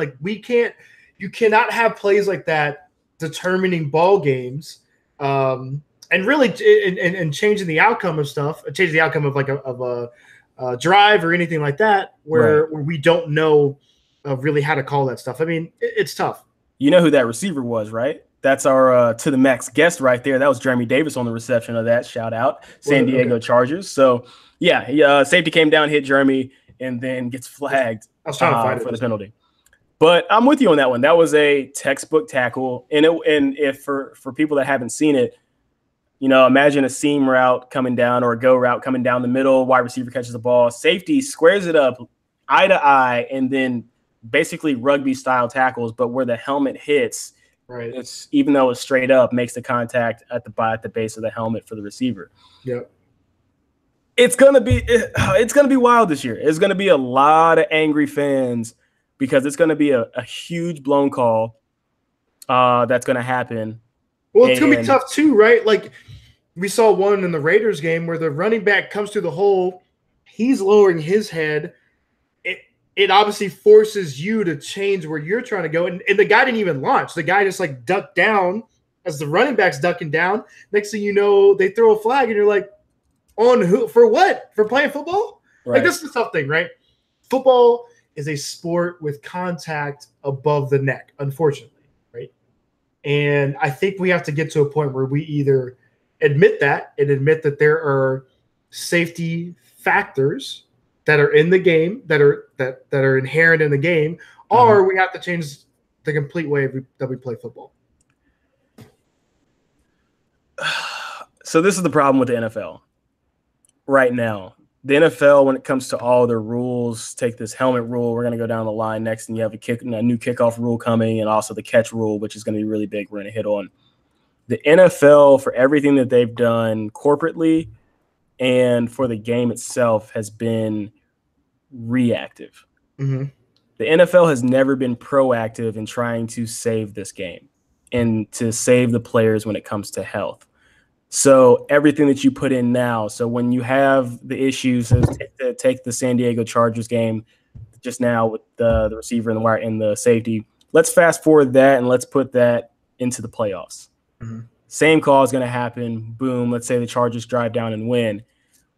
you cannot have plays like that determining ball games, and really and changing the outcome of stuff, changing the outcome of a drive or anything like that, where we don't know really how to call that stuff. I mean, it's tough. You know who that receiver was, right? That's our to the max guest right there. That was Jeremy Davis on the reception of that. Shout out San Diego Chargers. So safety came down, hit Jeremy, and then gets flagged I was trying to find for the penalty. But I'm with you on that one. That was a textbook tackle. And if for people that haven't seen it, imagine a seam route coming down or a go route coming down the middle, wide receiver catches the ball, safety squares it up eye to eye, and then basically rugby style tackles, but where the helmet hits, it's even though it's straight up, makes the contact at the base of the helmet for the receiver. Yep. It's gonna be wild this year. It's gonna be a lot of angry fans because it's going to be a huge blown call that's going to happen. Well, it's going to be tough too, right? Like we saw one in the Raiders game where the running back comes through the hole. He's lowering his head. It obviously forces you to change where you're trying to go. And the guy didn't even launch. The guy just ducked down as the running back's ducking down. Next thing you know, they throw a flag and you're like, on who? For what? For playing football? Right. This is the tough thing, right? Football is a sport with contact above the neck, unfortunately, right? And I think we have to get to a point where we either admit that and admit that there are safety factors that are in the game, that are inherent in the game, or we have to change the complete way that we play football. So this is the problem with the NFL right now. The NFL, when it comes to all their rules, take this helmet rule. We're going to go down the line next, and you have a new kickoff rule coming, and also the catch rule, which is going to be really big. We're going to hit on the NFL for everything that they've done corporately and for the game itself has been reactive. Mm-hmm. The NFL has never been proactive in trying to save this game and to save the players when it comes to health. So everything that you put in now, so when you have the issues, take the San Diego Chargers game just now with the receiver and the wire and the safety, let's fast forward that and let's put that into the playoffs. Mm-hmm. Same call is going to happen. Boom. Let's say the Chargers drive down and win.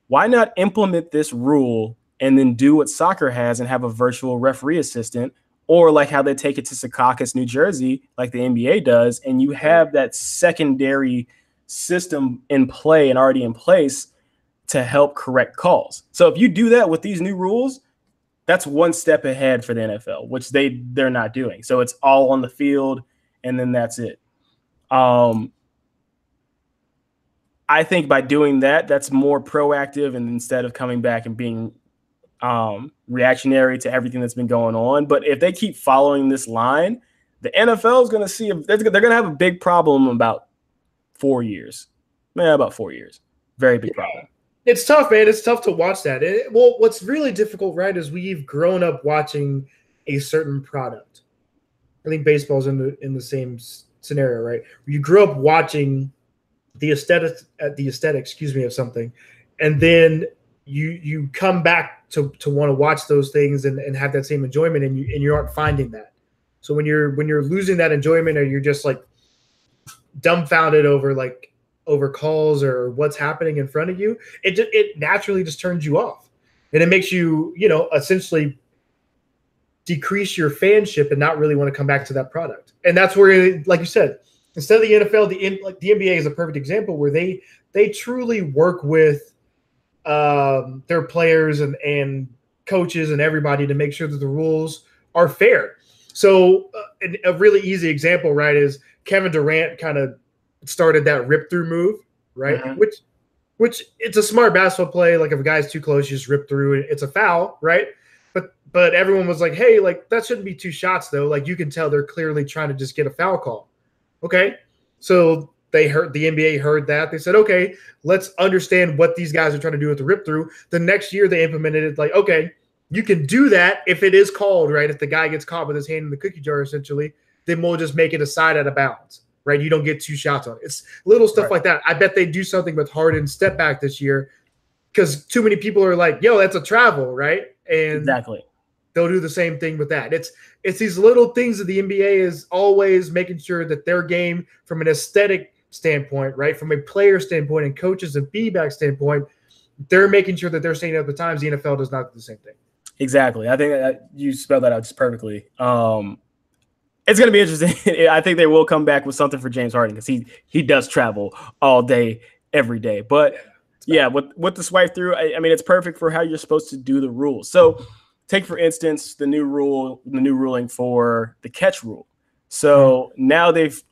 Why not implement this rule and then do what soccer has and have a virtual referee assistant, or like how they take it to Secaucus, New Jersey, like the NBA does, and you have that secondary system in play and already in place to help correct calls. So if you do that with these new rules, that's one step ahead for the NFL, which they're not doing. So it's all on the field, and then that's it. I think by doing that, that's more proactive, and instead of coming back and being reactionary to everything that's been going on. But if they keep following this line, the NFL is going to see they're going to have a big problem about 4 years. About 4 years. Very big problem. It's tough, man. It's tough to watch that. Well, what's really difficult, right, is we've grown up watching a certain product. I think baseball's in the same scenario, right? You grew up watching the aesthetic, of something, and then you come back to want to watch those things and have that same enjoyment, and you aren't finding that. So when you're losing that enjoyment, or you're just like dumbfounded over calls or what's happening in front of you, it naturally just turns you off, and it makes you essentially decrease your fanship and not really want to come back to that product. And that's where, like you said, instead of the NFL, the NBA is a perfect example where they truly work with their players and coaches and everybody to make sure that the rules are fair. So a really easy example, right, is Kevin Durant kind of started that rip through move, right? Mm-hmm. Which it's a smart basketball play. Like if a guy's too close, you just rip through it. It's a foul, right? But everyone was like, hey, like that shouldn't be 2 shots though. Like you can tell they're clearly trying to just get a foul call. Okay. So the NBA heard that. They said, okay, let's understand what these guys are trying to do with the rip through. The next year they implemented it like, okay, you can do that if it is called, right? If the guy gets caught with his hand in the cookie jar, essentially, then we'll just make it a side out of bounds, right? You don't get 2 shots on it. It's little stuff like that. I bet they do something with Harden step back this year because too many people are like, yo, that's a travel, right? And exactly. They'll do the same thing with that. It's these little things that the NBA is always making sure that their game from an aesthetic standpoint, right, from a player standpoint and coaches and feedback standpoint, they're making sure that they're staying up the times. The NFL does not do the same thing. Exactly. I think that you spelled that out just perfectly. It's going to be interesting. I think they will come back with something for James Harden because he does travel all day, every day. But yeah, with the swipe through, I mean, it's perfect for how you're supposed to do the rules. So take, for instance, the new ruling for the catch rule. So now they've,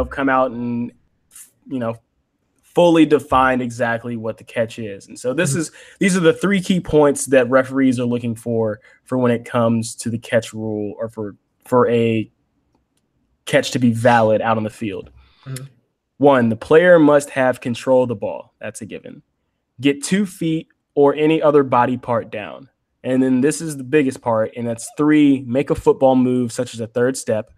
come out and, fully defined exactly what the catch is. And so these are the 3 key points that referees are looking for when it comes to the catch rule or for a catch to be valid out on the field. Mm-hmm. 1, the player must have control of the ball. That's a given. Get 2 feet or any other body part down. And then this is the biggest part, and that's 3, make a football move such as a third step,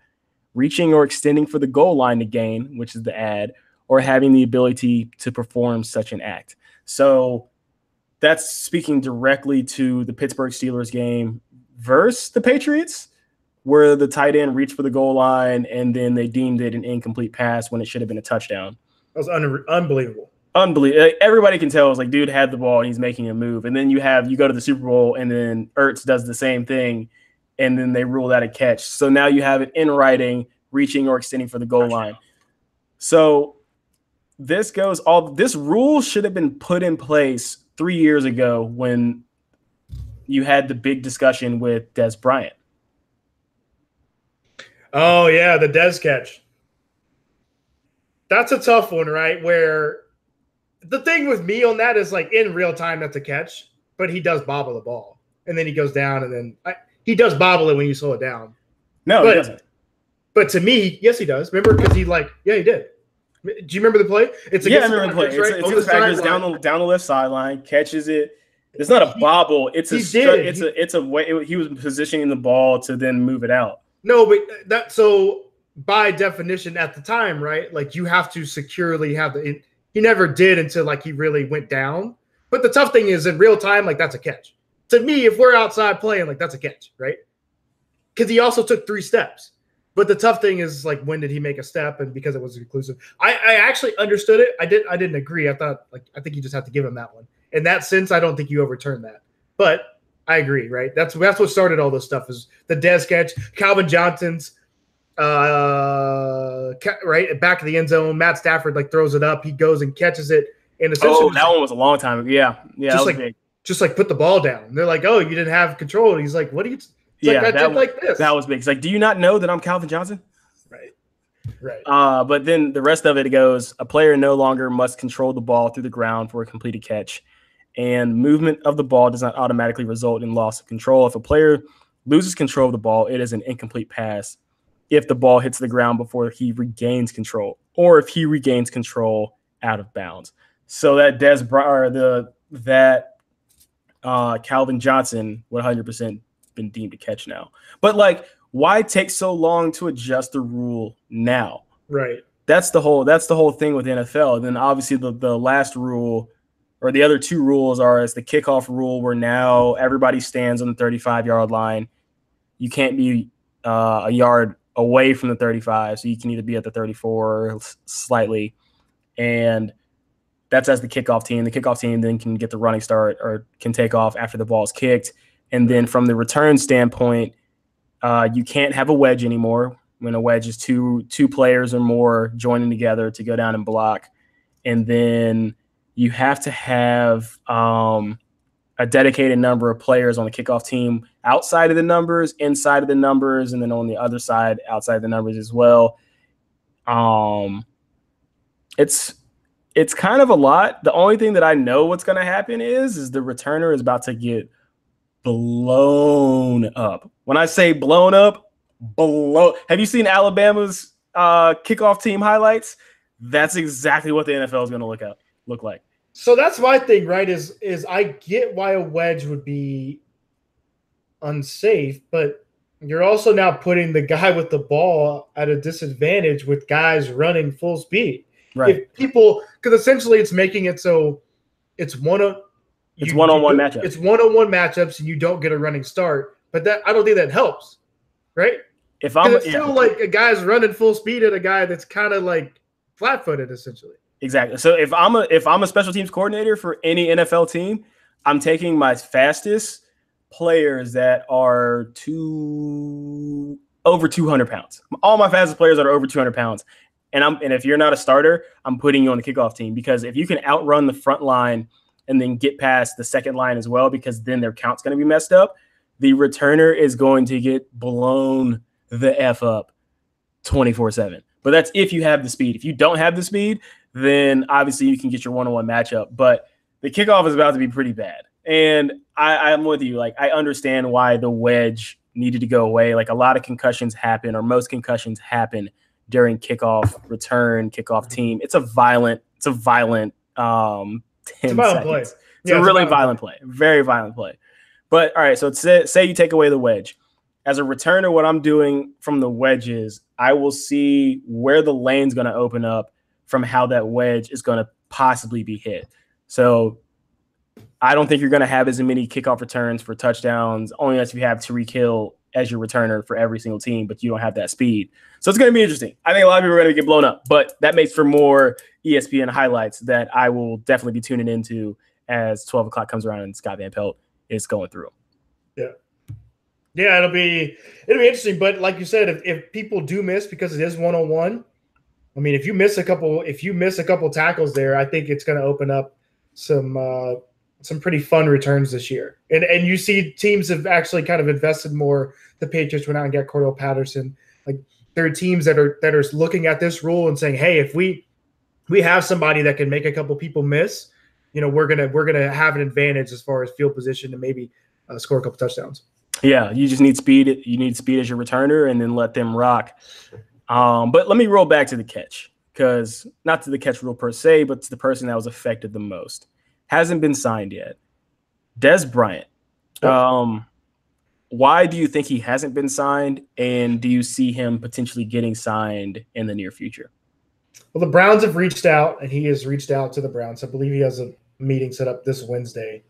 reaching or extending for the goal line to gain, which is the add, or having the ability to perform such an act. So that's speaking directly to the Pittsburgh Steelers game versus the Patriots, where the tight end reached for the goal line and then they deemed it an incomplete pass when it should have been a touchdown. That was unbelievable. Unbelievable. Everybody can tell it's like, dude had the ball and he's making a move. And then you go to the Super Bowl and then Ertz does the same thing and then they rule that a catch. So now you have it in writing, reaching or extending for the goal line. So this rule should have been put in place 3 years ago when you had the big discussion with Des Bryant. Oh, yeah, the Des catch. That's a tough one, right? Where the thing with me on that is like in real time, that's a catch, but he does bobble the ball and then he goes down and then he does bobble it when you slow it down. No, he doesn't. But to me, yes, he does. Remember, because he did. Do you remember the play? I remember the play. Right? It's Packers down the left sideline, catches it. It's not a bobble. It's a way he was positioning the ball to then move it out. No, but so by definition at the time, right? Like you have to securely have he never did until like he really went down. But the tough thing is in real time, like that's a catch. To me, if we're outside playing, like that's a catch, right? Because he also took 3 steps. But the tough thing is like when did he make a step, and because it was inclusive. I actually understood it. I didn't agree. I think you just have to give him that one. In that sense, I don't think you overturn that. But I agree, right? That's what started all this stuff is the Dez catch, Calvin Johnson's right back of the end zone. Matt Stafford like throws it up. He goes and catches it. And essentially, that one was a long time ago. Yeah, just like put the ball down. They're like, oh, you didn't have control. And he's like, what do you? I did like this. That was big. It's like, do you not know that I'm Calvin Johnson? Right. But then the rest of it goes, a player no longer must control the ball through the ground for a completed catch. And movement of the ball does not automatically result in loss of control. If a player loses control of the ball, it is an incomplete pass if the ball hits the ground before he regains control, or if he regains control out of bounds. So that Calvin Johnson 100% been deemed a catch now. But like, why take so long to adjust the rule now? Right. That's the whole thing with the NFL. And then obviously the last rule, or the other 2 rules, are as the kickoff rule, where now everybody stands on the 35-yard line. You can't be a yard away from the 35, so you can either be at the 34 or slightly. And that's as the kickoff team. The kickoff team then can get the running start or can take off after the ball is kicked. And then from the return standpoint, you can't have a wedge anymore. When a wedge is two players or more joining together to go down and block. And then you have to have a dedicated number of players on the kickoff team outside of the numbers, inside of the numbers, and then on the other side, outside the numbers as well. It's kind of a lot. The only thing that I know what's going to happen is the returner is about to get blown up. When I say blown up, have you seen Alabama's kickoff team highlights? That's exactly what the NFL is going to look like. So that's my thing, right? Is I get why a wedge would be unsafe, but you're also now putting the guy with the ball at a disadvantage with guys running full speed. Right. If people, because essentially it's making it so it's one-on-one matchups. It's one-on-one matchups, and you don't get a running start. But that I don't think that helps, right? It's still like a guy's running full speed at a guy that's kind of like flat-footed, essentially. Exactly. So if I'm a special teams coordinator for any NFL team, I'm taking my fastest players that are over 200 pounds. All my fastest players are over 200 pounds. And if you're not a starter, I'm putting you on the kickoff team, because if you can outrun the front line and then get past the second line as well, because then their count's going to be messed up, the returner is going to get blown the F up 24/7. But that's if you have the speed. If you don't have the speed, then obviously you can get your one-on-one matchup. But the kickoff is about to be pretty bad. And I'm with you. Like, I understand why the wedge needed to go away. Like, a lot of concussions happen, or most concussions happen during kickoff return, kickoff team. It's a violent 10 seconds. Play. It's a really violent play. Very violent play. But all right, so say you take away the wedge. As a returner, what I'm doing from the wedge is I will see where the lane's going to open up from how that wedge is going to possibly be hit. So I don't think you're going to have as many kickoff returns for touchdowns, only as you have Tyreek Hill as your returner for every single team, but you don't have that speed. So it's going to be interesting. I think a lot of people are going to get blown up, but that makes for more ESPN highlights that I will definitely be tuning into as 12 o'clock comes around and Scott Van Pelt is going through. Yeah, it'll be interesting. But like you said, if people do miss because it is one-on-one, I mean, if you miss a couple tackles there, I think it's going to open up some pretty fun returns this year. And you see teams have actually kind of invested more. The Patriots went out and got Cordell Patterson. Like, there are teams that are looking at this rule and saying, hey, if we we have somebody that can make a couple people miss, we're gonna have an advantage as far as field position and maybe score a couple touchdowns. Yeah, you just need speed. You need speed as your returner, and then let them rock. But let me roll back to the catch, because not to the catch rule per se, but to the person that was affected the most. Hasn't been signed yet. Dez Bryant. Why do you think he hasn't been signed, and do you see him potentially getting signed in the near future? Well, the Browns have reached out, and he has reached out to the Browns. I believe he has a meeting set up this Wednesday.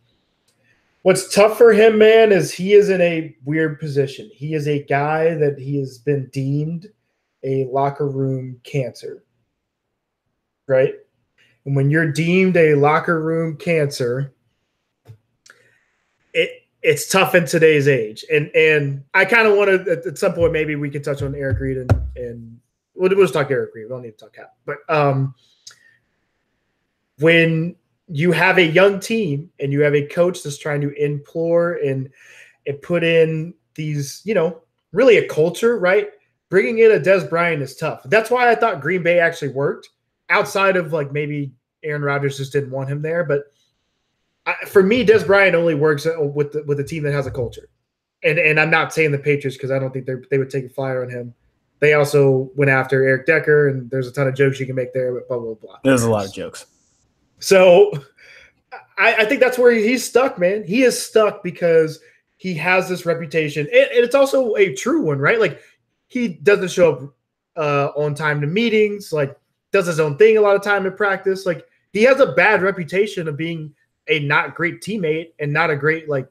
What's tough for him, man, is he is in a weird position. He is a guy that he has been deemed a locker room cancer, right? And when you're deemed a locker room cancer, it's tough in today's age. And I kind of want to, at some point, maybe we can touch on Eric Reed and we'll just talk Eric Reed. We don't need to talk Cap. But when you have a young team and you have a coach that's trying to implore and put in these, really a culture, right? Bringing in a Dez Bryant is tough. That's why I thought Green Bay actually worked, outside of like maybe Aaron Rodgers just didn't want him there. But for me, Dez Bryant only works with a team that has a culture. And I'm not saying the Patriots, because I don't think they would take a flyer on him. They also went after Eric Decker, and there's a ton of jokes you can make there, but blah, blah, blah. There's a lot of jokes. So I think that's where he's stuck, man. He is stuck because he has this reputation. And it's also a true one, right? Like, he doesn't show up on time to meetings, like does his own thing a lot of time in practice. Like, he has a bad reputation of being a not great teammate and not a great like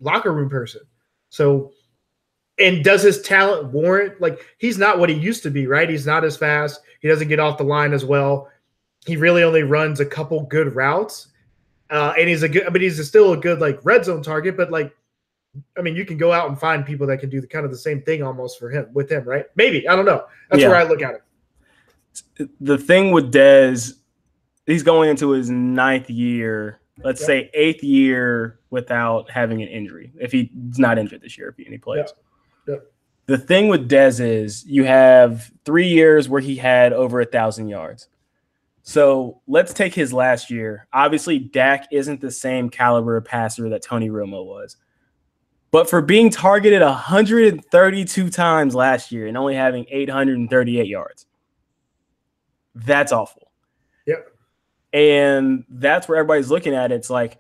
locker room person. So, and does his talent warrant, like, he's not what he used to be, right? He's not as fast. He doesn't get off the line as well. He really only runs a couple good routes. And he's still a good like red zone target, but like, I mean, you can go out and find people that can do kind of the same thing almost with him, right? Maybe. I don't know. That's where I look at it. The thing with Dez, he's going into his 9th year, let's say 8th year without having an injury. If he's not injured this year, if he plays. The thing with Dez is you have 3 years where he had over 1,000 yards. So let's take his last year. Obviously, Dak isn't the same caliber of passer that Tony Romo was. But for being targeted 132 times last year and only having 838 yards, that's awful. Yep. And that's where everybody's looking at it. It's like,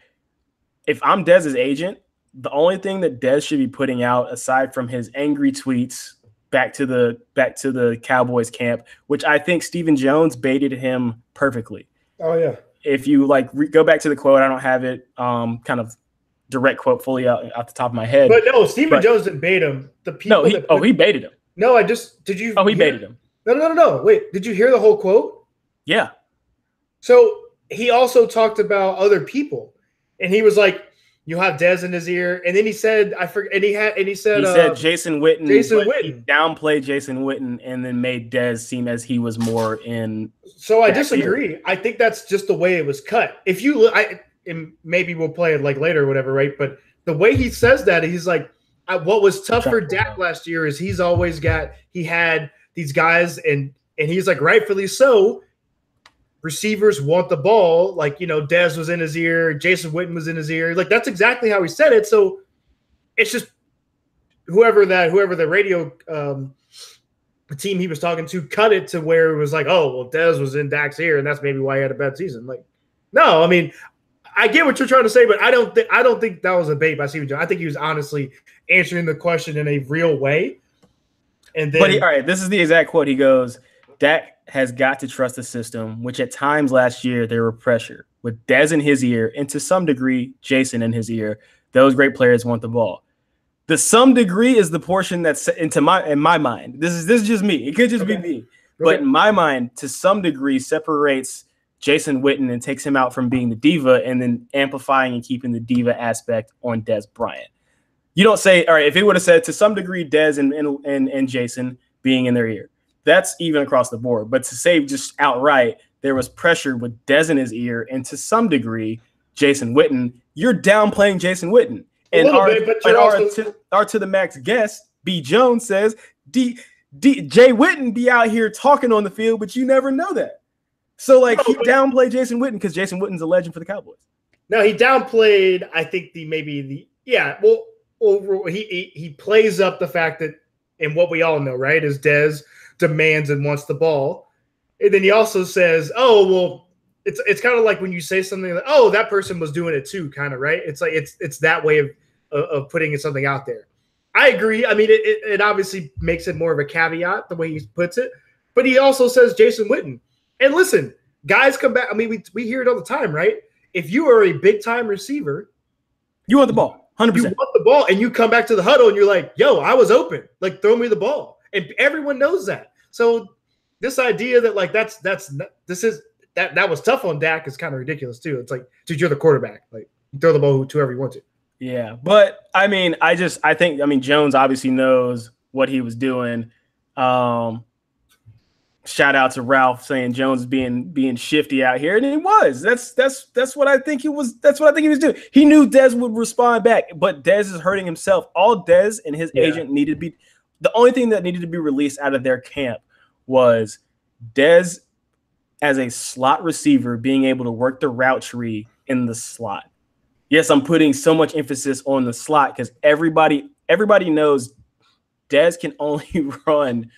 if I'm Dez's agent, the only thing that Dez should be putting out, aside from his angry tweets back to the Cowboys camp, which I think Stephen Jones baited him perfectly. Oh, yeah. If you go back to the quote, I don't have it kind of direct quote fully out the top of my head. But no, Stephen Jones didn't bait him. He baited him. No, did you? Oh, he baited him. No. Wait, did you hear the whole quote? Yeah. So he also talked about other people, and he was like, "You have Dez in his ear," and then he said, "I forget." And he said Jason Witten. Jason Witten. He downplayed Jason Witten and then made Dez seem as he was more in. So I disagree. Year. I think that's just the way it was cut. If you look, and maybe we'll play it like later or whatever, right? But the way he says that, he's like, what was tough for Dak last year is he had these guys, and he's like, rightfully so, receivers want the ball. Like, Dez was in his ear, Jason Witten was in his ear. Like, that's exactly how he said it. So it's just whoever the radio team he was talking to cut it to where it was like, oh, well, Dez was in Dak's ear, and that's maybe why he had a bad season. Like, no, I mean, I get what you're trying to say, but I don't think that was a bait by Stephen Jones. I think he was honestly answering the question in a real way. And then, all right, this is the exact quote. He goes, "Dak has got to trust the system, which at times last year there were pressure with Dez in his ear, and to some degree Jason in his ear. Those great players want the ball. The some degree is the portion that's in my mind. This is just me. It could just be me, but in my mind, to some degree separates Jason Witten and takes him out from being the diva and then amplifying and keeping the diva aspect on Dez Bryant. You don't say, all right, if it would have said to some degree Dez and Jason being in their ear, that's even across the board. But to say just outright there was pressure with Dez in his ear and to some degree Jason Witten, you're downplaying Jason Witten. And our to the max guest, B. Jones, says Jay Witten be out here talking on the field, but you never know that. So like he downplayed Jason Witten because Jason Witten's a legend for the Cowboys. No, he downplayed. I think he plays up the fact that, and what we all know, right, is Dez demands and wants the ball, and then he also says, "Oh, well, it's kind of like when you say something like, oh, that person was doing it too," kind of, right? It's like it's that way of putting something out there. I agree. I mean, it obviously makes it more of a caveat the way he puts it, but he also says Jason Witten. And listen, guys come back. I mean, we hear it all the time, right? If you are a big time receiver, you want the ball, 100%. You want the ball, and you come back to the huddle, and you're like, "Yo, I was open. Like, throw me the ball." And everyone knows that. So this idea that like that was tough on Dak is kind of ridiculous too. It's like, dude, you're the quarterback. Like, you throw the ball to whoever you want to. Yeah, but I mean, I think Jones obviously knows what he was doing. Shout out to Ralph saying Jones is being shifty out here, and he was. That's what I think he was. That's what I think he was doing. He knew Dez would respond back, but Dez is hurting himself. All Dez and his agent needed to be the only thing that needed to be released out of their camp was Dez as a slot receiver being able to work the route tree in the slot. Yes, I'm putting so much emphasis on the slot because everybody knows Dez can only run.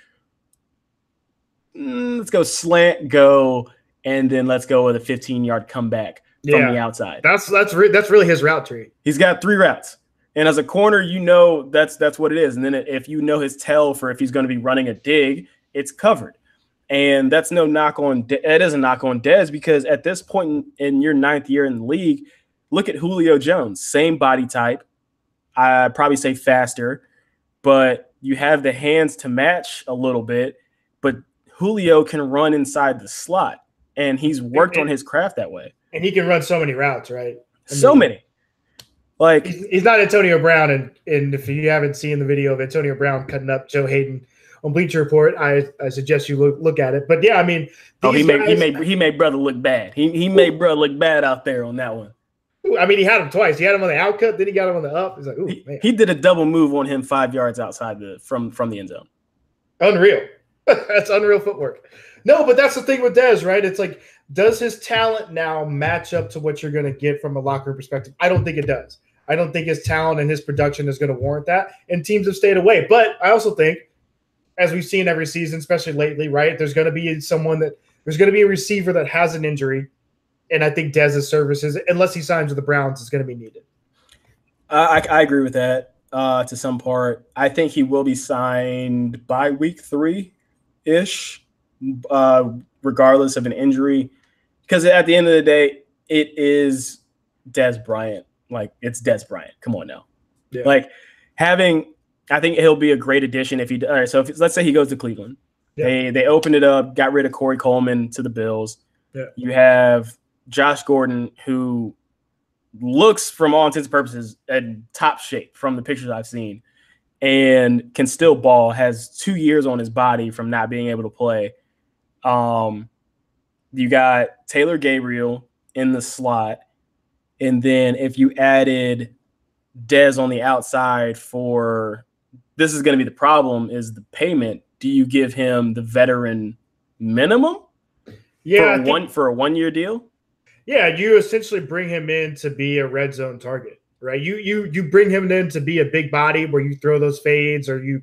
Let's go slant, go, and then let's go with a 15-yard comeback from the outside. That's really his route tree. He's got 3 routes, and as a corner, that's what it is. And then if you know his tell for if he's going to be running a dig, it's covered. And that's no knock on it is a knock on Dez because at this point in your 9th year in the league, look at Julio Jones, same body type. I'd probably say faster, but you have the hands to match a little bit, but Julio can run inside the slot, and he's worked on his craft that way. And he can run so many routes, right? So many. Like he's not Antonio Brown, and if you haven't seen the video of Antonio Brown cutting up Joe Hayden on Bleacher Report, I suggest you look at it. But yeah, I mean, he made brother look bad. He made brother look bad out there on that one. I mean, he had him twice. He had him on the outcut, then he got him on the up. He's like, ooh, man. He did a double move on him 5 yards outside from the end zone. Unreal. That's unreal footwork. No, but that's the thing with Dez, right? It's like, does his talent now match up to what you're going to get from a locker room perspective? I don't think it does. I don't think his talent and his production is going to warrant that, and teams have stayed away. But I also think, as we've seen every season, especially lately, right, there's going to be a receiver that has an injury, and I think Dez's services, unless he signs with the Browns, is going to be needed. I agree with that to some part. I think he will be signed by week 3-ish, regardless of an injury, because at the end of the day, it is Dez Bryant. Like, it's Dez Bryant. Come on now. Yeah. Like, I think he'll be a great addition if he. All right, so let's say he goes to Cleveland. Yeah. They opened it up, got rid of Corey Coleman to the Bills. Yeah. You have Josh Gordon, who looks, from all intents and purposes, in top shape from the pictures I've seen, and can still ball. Has 2 years on his body from not being able to play. You got Taylor Gabriel in the slot, and then if you added Dez on the outside this is going to be the problem, is the payment. Do you give him the veteran minimum? Yeah, for a 1-year deal? Yeah, you essentially bring him in to be a red zone target, right? You bring him in to be a big body where you throw those fades or you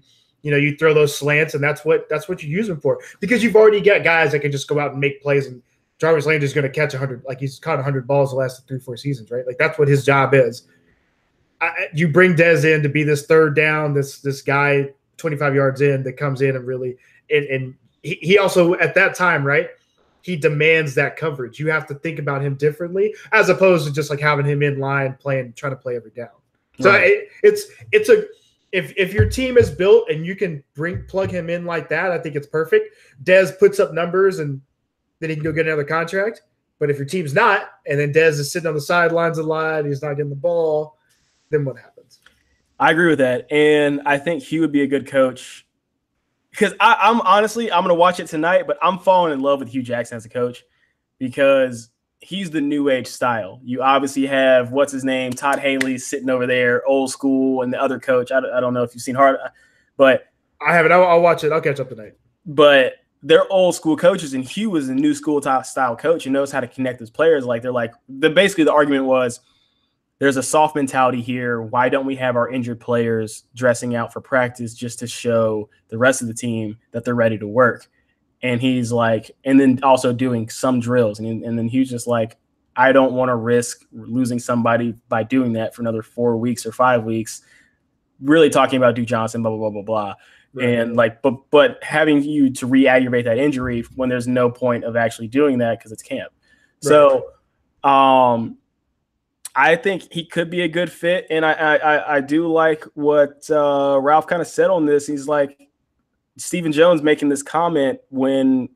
throw those slants, and that's what you use him for, because you've already got guys that can just go out and make plays, and Jarvis Landry's going to catch 100, like he's caught 100 balls the last 3-4 seasons, right? Like, that's what his job is. You bring Dez in to be this third down, this guy 25 yards in that comes in and really and he also at that time, right, he demands that coverage. You have to think about him differently as opposed to just like having him in line trying to play every down. So right. If your team is built and you can plug him in like that, I think it's perfect. Dez puts up numbers and then he can go get another contract. But if your team's not, and then Dez is sitting on the sidelines a lot, he's not getting the ball, then what happens? I agree with that. And I think he would be a good coach because I'm honestly, I'm going to watch it tonight, but I'm falling in love with Hugh Jackson as a coach because he's the new age style. You obviously have, what's his name, Todd Haley sitting over there, old school, and the other coach. I don't know if you've seen Hard, but I haven't. I'll watch it. I'll catch up tonight. But they're old school coaches, and Hugh was a new school style coach and knows how to connect his players. Like basically the argument was there's a soft mentality here. Why don't we have our injured players dressing out for practice just to show the rest of the team that they're ready to work? And he's like, and then also doing some drills. And then Hugh's just like, I don't want to risk losing somebody by doing that for another 4 weeks or 5 weeks. Really talking about Duke Johnson, blah, blah, blah, blah, blah. Right. And like, but having you to re-aggravate that injury when there's no point of actually doing that because it's camp. Right. So I think he could be a good fit. And I do like what Ralph kind of said on this. He's like, Stephen Jones making this comment when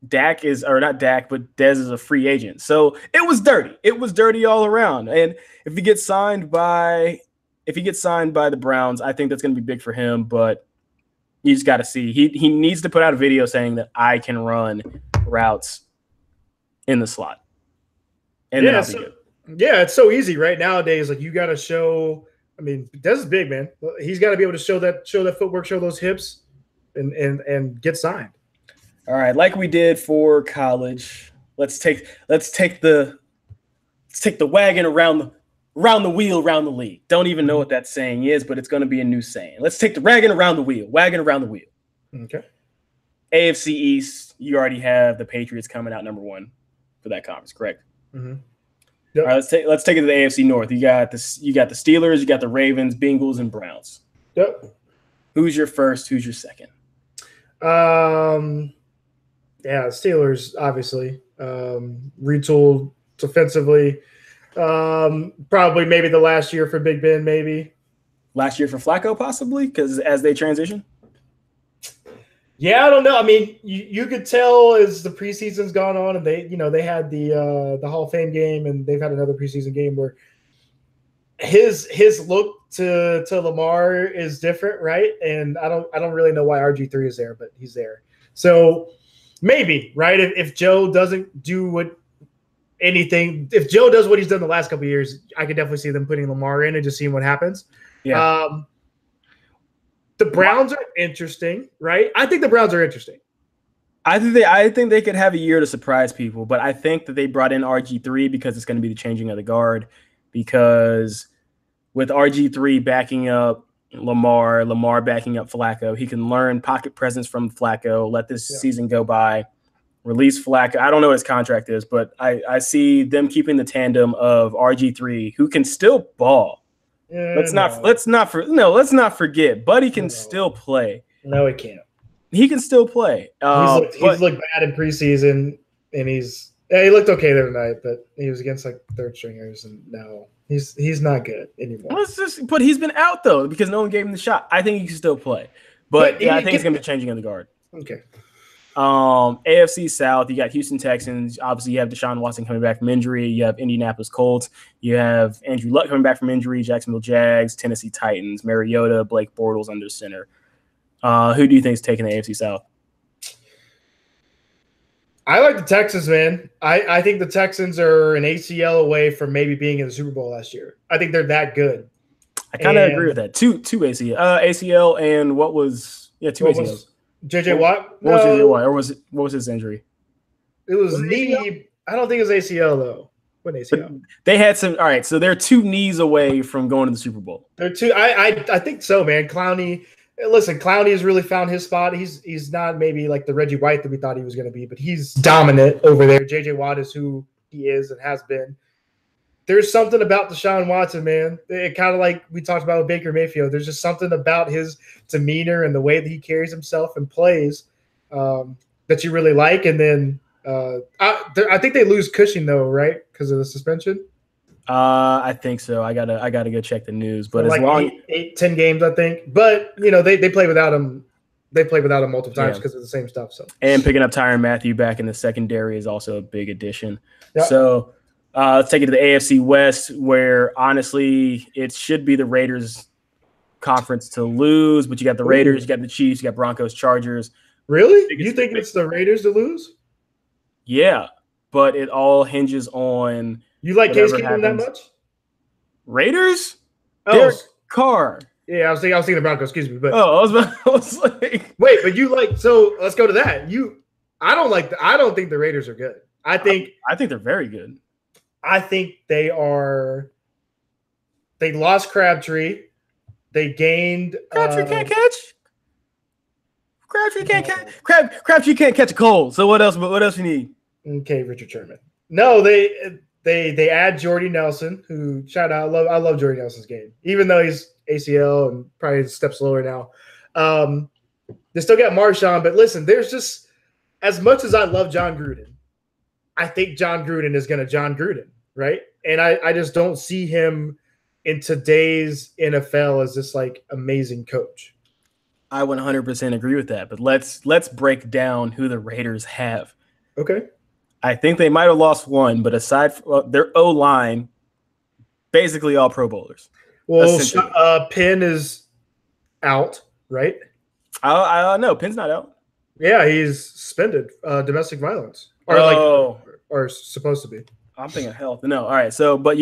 Dak is, or not Dak, but Dez is a free agent. So it was dirty. It was dirty all around. And if he gets signed by the Browns, I think that's going to be big for him, but you just got to see. He needs to put out a video saying that I can run routes in the slot. And then I'll be good. Yeah, it's so easy right nowadays. Like, you got to show. I mean, Dez is big, man. He's got to be able to show that footwork, show those hips, and get signed. All right, like we did for college, let's take the wagon around the wheel around the league. Don't even know what that saying is, but it's going to be a new saying. Let's take the wagon around the wheel. Okay. AFC East, you already have the Patriots coming out number 1 for that conference, correct? Mm-hmm. Yep. All right, let's take it to the AFC North. You got the Steelers, you got the Ravens, Bengals, and Browns. Yep. Who's your first? Who's your second? Yeah, Steelers, obviously. Retooled defensively. Probably maybe the last year for Big Ben, maybe. Last year for Flacco, possibly, because as they transition? Yeah, I don't know. I mean, you could tell as the preseason's gone on, and they had the Hall of Fame game, and they've had another preseason game where his look to Lamar is different, right? And I don't really know why RG3 is there, but he's there. So maybe, right? If Joe doesn't do if Joe does what he's done the last couple of years, I could definitely see them putting Lamar in and just seeing what happens. Yeah. The Browns are interesting, right? I think the Browns are interesting. I think they could have a year to surprise people, but I think that they brought in RG3 because it's going to be the changing of the guard. Because with RG3 backing up Lamar backing up Flacco, he can learn pocket presence from Flacco, let this season go by, release Flacco. I don't know what his contract is, but I see them keeping the tandem of RG3, who can still ball. Let's not forget. Buddy can still play. No, he can't. He can still play. He's looked bad in preseason, and he looked okay the other night, but he was against like third stringers, and no, he's not good anymore. But he's been out though because no one gave him the shot. I think he can still play, but I think it's gonna be changing in the guard. Okay. AFC South, you got Houston Texans. Obviously, you have Deshaun Watson coming back from injury. You have Indianapolis Colts. You have Andrew Luck coming back from injury. Jacksonville Jags, Tennessee Titans, Mariota, Blake Bortles under center. Who do you think is taking the AFC South? I like the Texans, man. I think the Texans are an ACL away from maybe being in the Super Bowl last year. I think they're that good. I kind of agree with that. Two ACL and what was two ACLs. JJ Watt? What was JJ Watt? Or what was his injury? It was knee. I don't think it was ACL though. What ACL? But they had some. All right, so they're 2 knees away from going to the Super Bowl. They're 2. I think so, man. Clowney. Listen, Clowney has really found his spot. He's not maybe like the Reggie White that we thought he was going to be, but he's dominant over there. JJ Watt is who he is and has been. There's something about Deshaun Watson, man. It kind of like we talked about with Baker Mayfield. There's just something about his demeanor and the way that he carries himself and plays that you really like. And then I think they lose Cushing though, right? Because of the suspension. I think so. I gotta go check the news. But so as long 10 games, I think. But they play without him. They played without him multiple times because of the same stuff. So picking up Tyrann Mathieu back in the secondary is also a big addition. Yep. So. Let's take it to the AFC West, where honestly it should be the Raiders' conference to lose. But you got the Raiders, you got the Chiefs, you got Broncos, Chargers. Really? You think it's the Raiders to lose? Yeah, but it all hinges on you like Case Keenum that much? Raiders? Oh. Derek Carr. Yeah, I was thinking Broncos. Excuse me, but I was like, wait, but you like so? Let's go to that. I don't think the Raiders are good. I think they're very good. I think they are. They lost Crabtree. They gained. Crabtree can't catch. Crabtree can't catch. Crabtree can't catch a cold. So what else? What else you need? Okay, Richard Sherman. No, they add Jordy Nelson. Who shout out. I love Jordy Nelson's game, even though he's ACL and probably a step slower now. They still got Marshawn, but listen, there's just as much as I love John Gruden, I think John Gruden is going to John Gruden, right? And I just don't see him in today's NFL as this like amazing coach. I 100% agree with that, but let's break down who the Raiders have. Okay. I think they might have lost one, but aside from their O-line, basically all Pro Bowlers. Well, Penn is out, right? I know Penn's not out. Yeah, he's suspended domestic violence, or or supposed to be. I'm thinking health. No, all right. So, but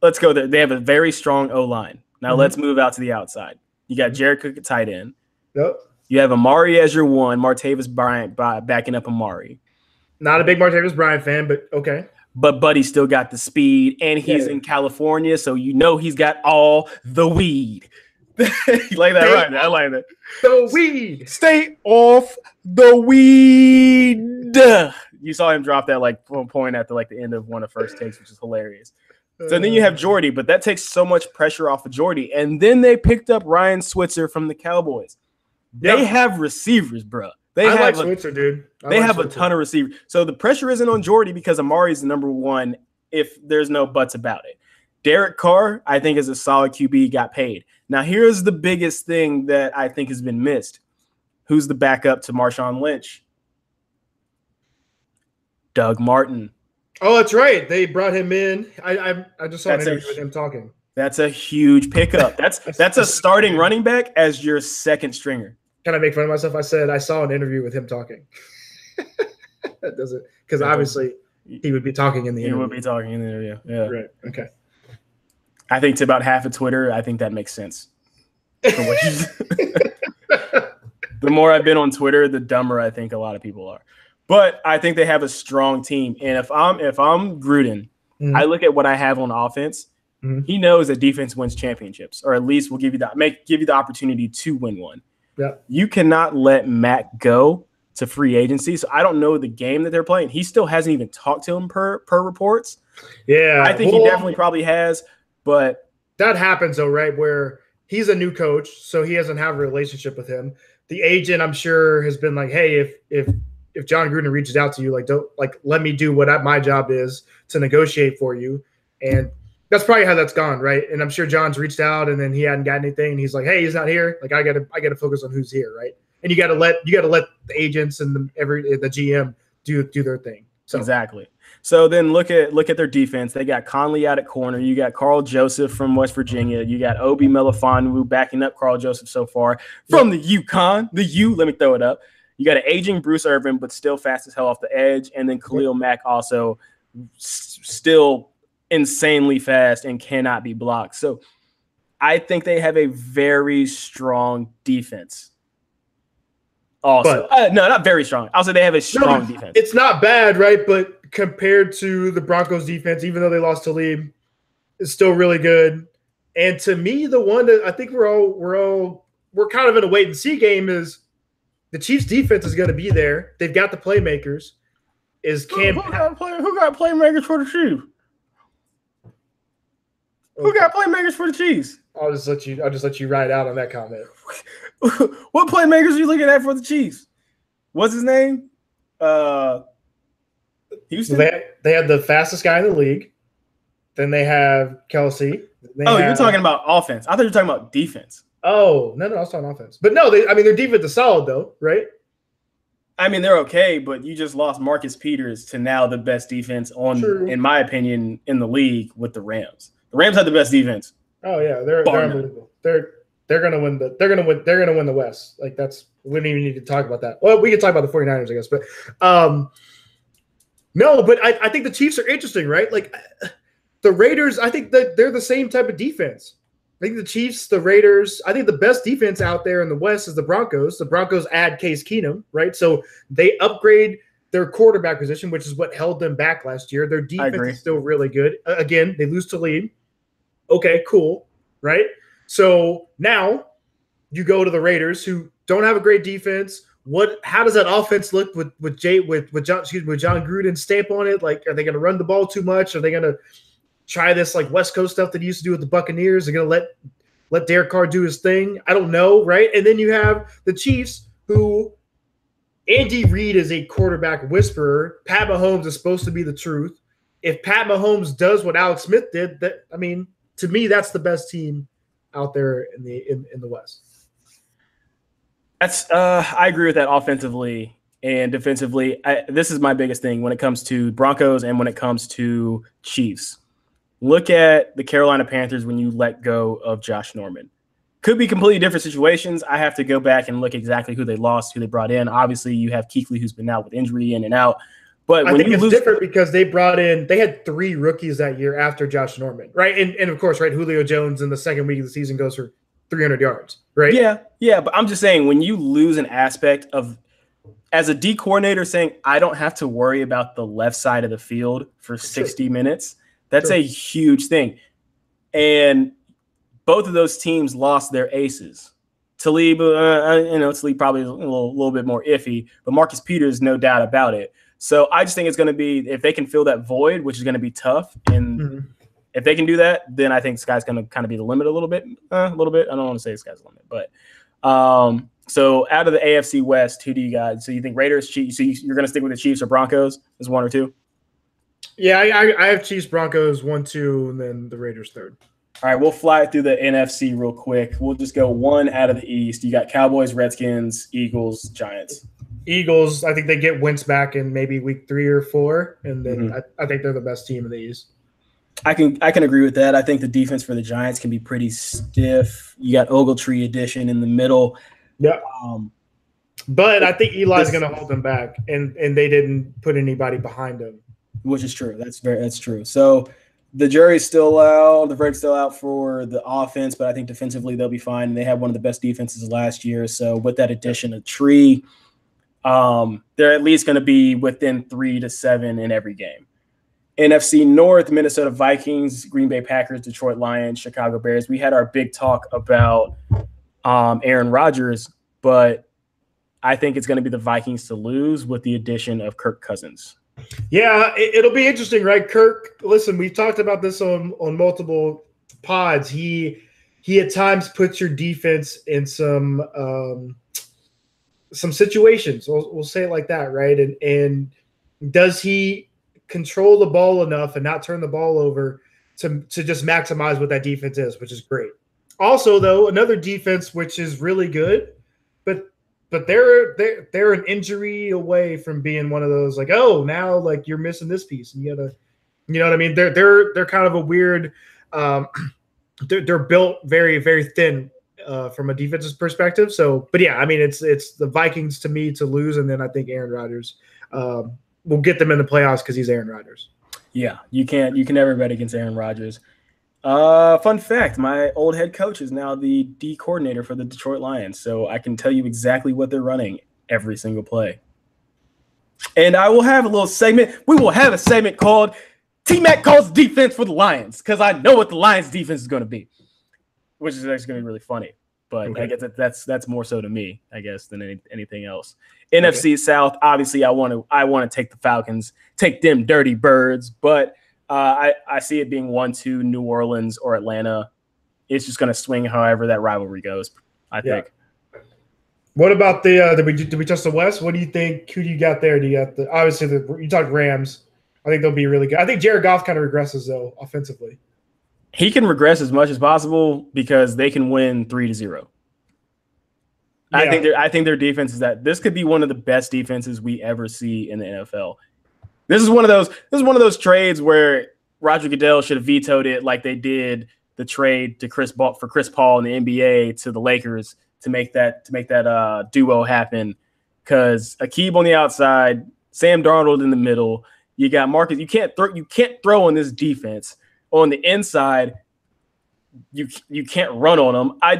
let's go there. They have a very strong O-line. Now let's move out to the outside. You got Jared Cook at tight end. Yep. You have Amari as your one, Martavis Bryant backing up Amari. Not a big Martavis Bryant fan, but okay. But Buddy still got the speed, and he's in California, so he's got all the weed. You like that, right? I like that. The weed. Stay off the weed. You saw him drop that like point at the end of one of the first takes, which is hilarious. So then you have Jordy, but that takes so much pressure off of Jordy. And then they picked up Ryan Switzer from the Cowboys. They have receivers, bro. I like Switzer, dude. They have a ton of receivers. So the pressure isn't on Jordy because Amari is the number one if there's no buts about it. Derek Carr, I think, is a solid QB, got paid. Now, here's the biggest thing that I think has been missed. Who's the backup to Marshawn Lynch? Doug Martin. Oh, that's right. They brought him in. I just saw an interview with him talking. That's a huge pickup. That's a starting running back as your second stringer. Can I make fun of myself? I said I saw an interview with him talking. That doesn't because obviously he would be talking in the interview. He would be talking in the interview. Yeah. Right. Okay. I think to about half of Twitter, I think that makes sense. The more I've been on Twitter, the dumber I think a lot of people are. But I think they have a strong team. And if I'm Gruden, I look at what I have on offense. He knows that defense wins championships, or at least will give you the opportunity to win one. Yeah. You cannot let Matt go to free agency. So I don't know the game that they're playing. He still hasn't even talked to him per reports. Yeah. I think he definitely probably has, but that happens though, right? Where he's a new coach, so he doesn't have a relationship with him. The agent, I'm sure, has been like, hey, if John Gruden reaches out to you, let me do what my job is to negotiate for you. And that's probably how that's gone, right? And I'm sure John's reached out and then he hadn't got anything. And he's like, hey, he's not here. Like I gotta focus on who's here, right? And you gotta let the agents and the GM do their thing. So. Exactly. So then look at their defense. They got Conley out at corner. You got Carl Joseph from West Virginia. You got Obi Melifonwu backing up Carl Joseph so far from the UConn. Let me throw it up. You got an aging Bruce Irvin, but still fast as hell off the edge. And then Khalil Mack also still insanely fast and cannot be blocked. So I think they have a very strong defense. Also, no, not very strong. I'll say they have a strong defense. It's not bad, right? But compared to the Broncos defense, even though they lost to Talib, it's still really good. And to me, the one that I think we're kind of in a wait and see game is the Chiefs defense is going to be there. They've got the playmakers. Who got playmakers for the Chiefs? Who got playmakers for the Chiefs? I'll just let you ride out on that comment. What playmakers are you looking at for the Chiefs? What's his name? Houston. They have the fastest guy in the league. Then they have Kelsey. You're talking about offense. I thought you were talking about defense. Oh, no, I was talking offense. But no, their defense is solid though, right? I mean, they're okay, but you just lost Marcus Peters to now the best defense in my opinion, in the league with the Rams. The Rams had the best defense. Oh yeah, they're unbelievable. They're gonna win the West. Like we don't even need to talk about that. Well, we can talk about the 49ers, I guess, but no, but I think the Chiefs are interesting, right? Like the Raiders, I think that they're the same type of defense. I think the Chiefs, the Raiders. I think the best defense out there in the West is the Broncos. The Broncos add Case Keenum, right? So they upgrade their quarterback position, which is what held them back last year. Their defense is still really good. Again, they lose to Talib. Okay, cool, right? So now you go to the Raiders, who don't have a great defense. How does that offense look with John Gruden's stamp on it? Like, are they going to run the ball too much? Are they going to try this like West Coast stuff that he used to do with the Buccaneers? They're going to let Derek Carr do his thing. I don't know, right? And then you have the Chiefs, who Andy Reid is a quarterback whisperer. Pat Mahomes is supposed to be the truth. If Pat Mahomes does what Alex Smith did, to me, that's the best team out there in the West. I agree with that offensively and defensively. This is my biggest thing when it comes to Broncos and when it comes to Chiefs. Look at the Carolina Panthers when you let go of Josh Norman. Could be completely different situations. I have to go back and look exactly who they lost, who they brought in. Obviously, you have Kuechly, who's been out with injury in and out. But I think it's different because they had 3 rookies that year after Josh Norman, right? And of course, right, Julio Jones in the second week of the season goes for 300 yards, right? Yeah. But I'm just saying, when you lose an aspect of, as a D coordinator, saying I don't have to worry about the left side of the field for 60 minutes, that's a huge thing. And both of those teams lost their aces. Talib, Talib probably a little bit more iffy, but Marcus Peters, no doubt about it. So I just think it's going to be, if they can fill that void, which is going to be tough, and if they can do that, then I think the sky's going to kind of be the limit a little bit. I don't want to say the sky's the limit, but so out of the AFC West, who do you got? So you think Raiders, Chiefs? So you're going to stick with the Chiefs or Broncos as 1 or 2? Yeah, I have Chiefs, Broncos 1, 2, and then the Raiders 3rd. All right, we'll fly through the NFC real quick. We'll just go 1 out of the East. You got Cowboys, Redskins, Eagles, Giants. Eagles, I think they get Wentz back in maybe week 3 or 4, and then I think they're the best team in the East. I can agree with that. I think the defense for the Giants can be pretty stiff. You got Ogletree addition in the middle. Yeah. But I think Eli's going to hold them back, and they didn't put anybody behind him. Which is true. That's true. So the jury's still out. The verdict's still out for the offense, but I think defensively they'll be fine. They had one of the best defenses last year. So with that addition of Tree, they're at least going to be within 3 to 7 in every game. NFC North, Minnesota Vikings, Green Bay Packers, Detroit Lions, Chicago Bears. We had our big talk about Aaron Rodgers, but I think it's going to be the Vikings to lose with the addition of Kirk Cousins. Yeah, it'll be interesting, right? Kirk, listen, we've talked about this on multiple pods. He at times puts your defense in some situations. We'll say it like that, right? And does he control the ball enough and not turn the ball over to just maximize what that defense is, which is great. Also, though, another defense which is really good, but they're an injury away from being one of those like, oh, now like you're missing this piece and you gotta, you know what I mean? They're kind of a weird. They're built very, very thin from a defensive perspective. So, but yeah, I mean it's the Vikings to me to lose, and then I think Aaron Rodgers will get them in the playoffs because he's Aaron Rodgers. Yeah, you can never bet against Aaron Rodgers. Fun fact, my old head coach is now the D coordinator for the Detroit Lions, so I can tell you exactly what they're running every single play. And I will have a little segment. We will have a segment called T-Mac Calls Defense for the Lions, because I know what the Lions defense is going to be, which is actually going to be really funny. But okay. I guess that's more so to me, I guess, than anything else. Okay. NFC South, obviously, I want to take the Falcons, take them dirty birds, but I see it being 1-2 New Orleans or Atlanta. It's just going to swing however that rivalry goes, I think. What about the did we touch the West? What do you think? Who do you got there? Do you got you talked Rams? I think they'll be really good. I think Jared Goff kind of regresses though offensively. He can regress as much as possible because they can win 3-0. Yeah. I think their defense is that this could be one of the best defenses we ever see in the NFL. This is one of those trades where Roger Goodell should have vetoed it, like they did the trade to Chris Paul in the NBA to the Lakers to make that duo happen. Because Aqib on the outside, Sam Darnold in the middle, you got Marcus. You can't throw on this defense. On the inside, you can't run on them. I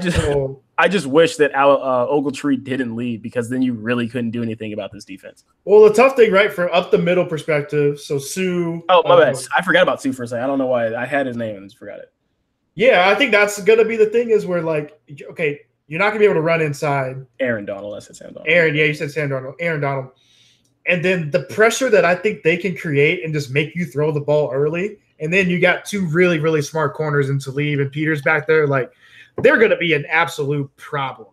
just wish that Ogletree didn't leave, because then you really couldn't do anything about this defense. Well, the tough thing, right, from up the middle perspective. So Sue. Oh, my bad. I forgot about Sue for a second. I don't know why I had his name and just forgot it. Yeah, I think that's gonna be the thing, is where, like, okay, you're not gonna be able to run inside. Aaron Donald, I said Sam Donald. You said Sam Donald. Aaron Donald. And then the pressure that I think they can create and just make you throw the ball early. And then you got two really, really smart corners in Talib and Peters back there. Like, they're going to be an absolute problem.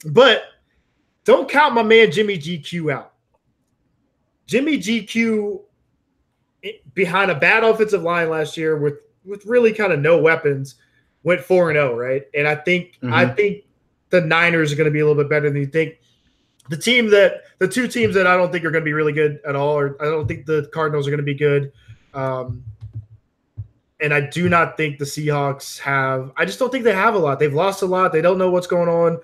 But don't count my man Jimmy GQ out. Jimmy GQ, behind a bad offensive line last year with really kind of no weapons, went 4-0, right? And I think the Niners are going to be a little bit better than you think. The two teams that I don't think are going to be really good at all, or I don't think the Cardinals are going to be good. And I do not think the Seahawks have – I just don't think they have a lot. They've lost a lot. They don't know what's going on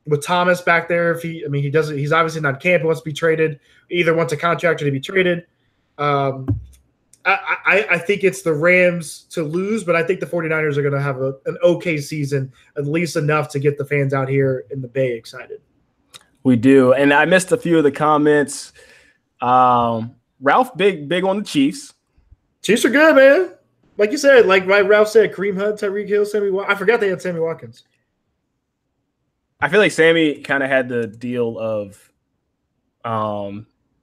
with Thomas back there. He's obviously not in camp. He wants to be traded. Either wants a contract or to be traded. I think it's the Rams to lose, but I think the 49ers are going to have an okay season, at least enough to get the fans out here in the Bay excited. We do. And I missed a few of the comments. Ralph, big on the Chiefs. Chiefs are good, man. Like you said, like Ralph said, Kareem Hunt, Tyreek Hill, Sammy Watkins. I forgot they had Sammy Watkins. I feel like Sammy kind of had the deal of,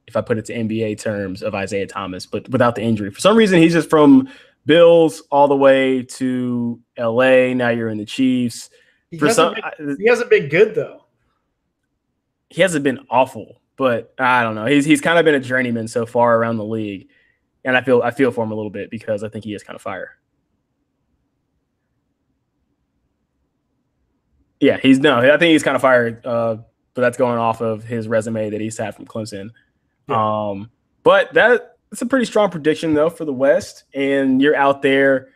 if I put it to NBA terms, of Isaiah Thomas, but without the injury. For some reason, he's just from Bills all the way to LA. Now you're in the Chiefs. He hasn't been good, though. He hasn't been awful, but I don't know. He's kind of been a journeyman so far around the league, and I feel for him a little bit, because I think he is kind of fire. Yeah, I think he's kind of fired, but that's going off of his resume that he's had from Clemson. Yeah. But that's a pretty strong prediction though for the West, and you're out there.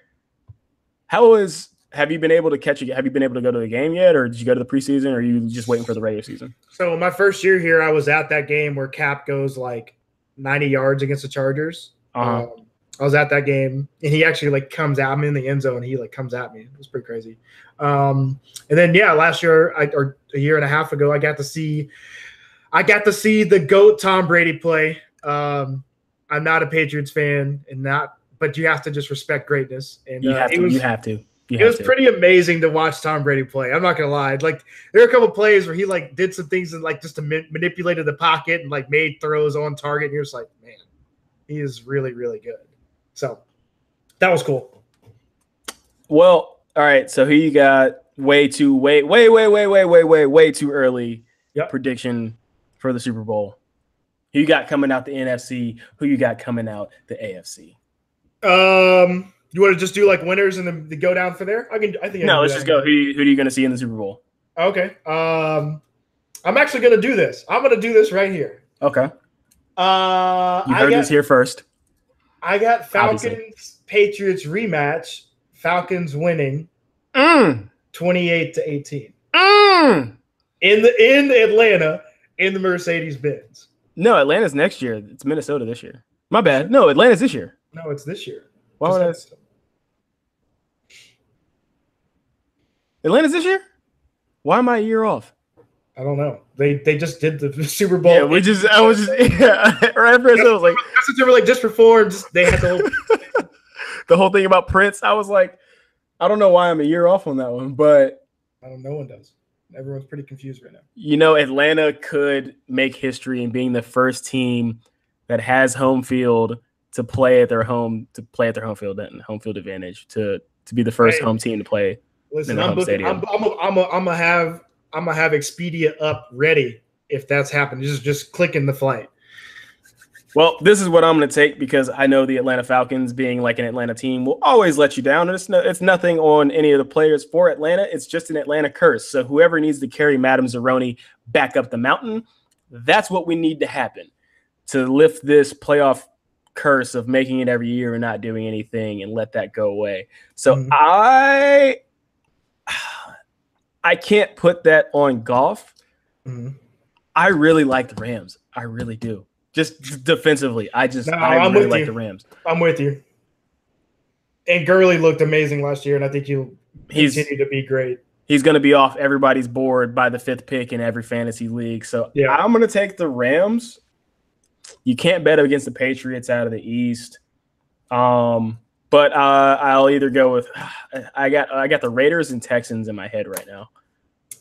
Have you been able to have you been able to go to the game yet, or did you go to the preseason, or are you just waiting for the regular season? So my first year here, I was at that game where Cap goes like 90 yards against the Chargers. I was at that game, and he actually like comes at me in the end zone. He like comes at me. It was pretty crazy. And then last year or a year and a half ago, I got to see the GOAT Tom Brady play. I'm not a Patriots fan, but you have to just respect greatness. And you have to. It was pretty amazing to watch Tom Brady play. I'm not gonna lie. Like, there are a couple plays where he like did some things and like just manipulated the pocket and like made throws on target. And you're just like, man, he is really, really good. So that was cool. Well, all right. So here you got way too early prediction for the Super Bowl. Who you got coming out the NFC? Who you got coming out the AFC? You want to just do like winners and then go down for there? Let's just go. Who are you going to see in the Super Bowl? Okay. I'm actually going to do this. I'm going to do this right here. Okay. You heard this here first. I got Falcons-Patriots rematch. Falcons winning 28-18. In Atlanta, in the Mercedes-Benz. No, Atlanta's next year. It's Minnesota this year. My bad. No, Atlanta's this year. No, it's this year. Why would Atlanta's this year? Why am I a year off? I don't know. They just did the Super Bowl. Yeah, right after I was like, they were like just before. They had the whole thing about Prince. I was like, I don't know why I'm a year off on that one, but no one does. Everyone's pretty confused right now. Atlanta could make history in being the first team that has home field to play at their home field and home field advantage to be the first home team to play in the home stadium. I'm gonna have Expedia up ready if that's happened. Just clicking the flight. Well, this is what I'm going to take, because I know the Atlanta Falcons, being like an Atlanta team, will always let you down. It's nothing on any of the players for Atlanta. It's just an Atlanta curse. So whoever needs to carry Madam Zeroni back up the mountain, that's what we need to happen to lift this playoff curse of making it every year and not doing anything, and let that go away. So I can't put that on golf. I really like the Rams. I really do. Just defensively, I really like the Rams. I'm with you. And Gurley looked amazing last year, and I think he'll continue to be great. He's going to be off everybody's board by the 5th pick in every fantasy league. So yeah. I'm going to take the Rams. You can't bet against the Patriots out of the East. But I'll either go with I got the Raiders and Texans in my head right now.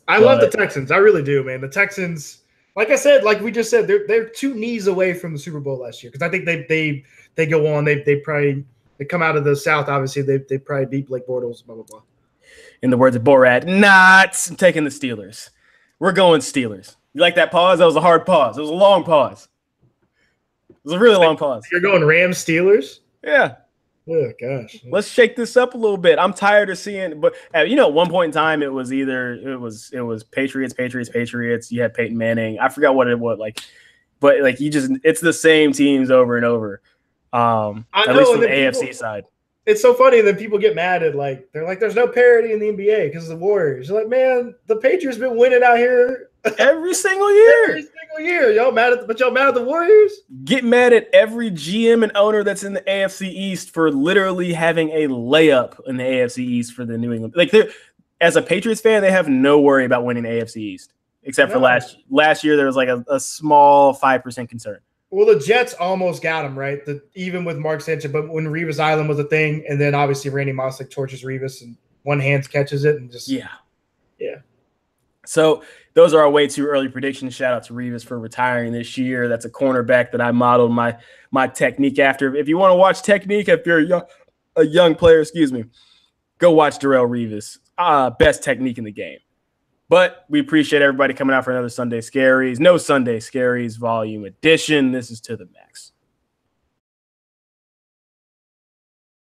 I love the Texans. I really do, man. The Texans, like I said, like we just said, they're 2 knees away from the Super Bowl last year because I think they go on. They probably come out of the South. Obviously, they probably beat Blake Bortles. Blah blah blah. In the words of Borat, I'm taking the Steelers. We're going Steelers. You like that pause? That was a hard pause. It was a long pause. It was a really long pause. You're going Rams Steelers? Yeah. Oh gosh. Let's shake this up a little bit. I'm tired of seeing, but at one point in time, it was Patriots. You had Peyton Manning. I forgot what it was like, but like it's the same teams over and over. At least on the AFC side. It's so funny that people get mad at they're like, there's no parity in the NBA because of the Warriors. You're like, man, the Patriots been winning out here every single year. Y'all mad at the Warriors? Get mad at every GM and owner that's in the AFC East for literally having a layup in the AFC East for the New England. Like as a Patriots fan, they have no worry about winning the AFC East. Except for last year, there was like a small 5% concern. Well, the Jets almost got him, right? Even with Mark Sanchez, but when Revis Island was a thing, and then obviously Randy Moss torches Revis and one hand catches it and just yeah. So those are our way too early predictions. Shout out to Revis for retiring this year. That's a cornerback that I modeled my technique after. If you want to watch technique, if you're a young player, go watch Darrelle Revis. Best technique in the game. But we appreciate everybody coming out for another Sunday Scaries. No Sunday Scaries volume edition. This is to the max.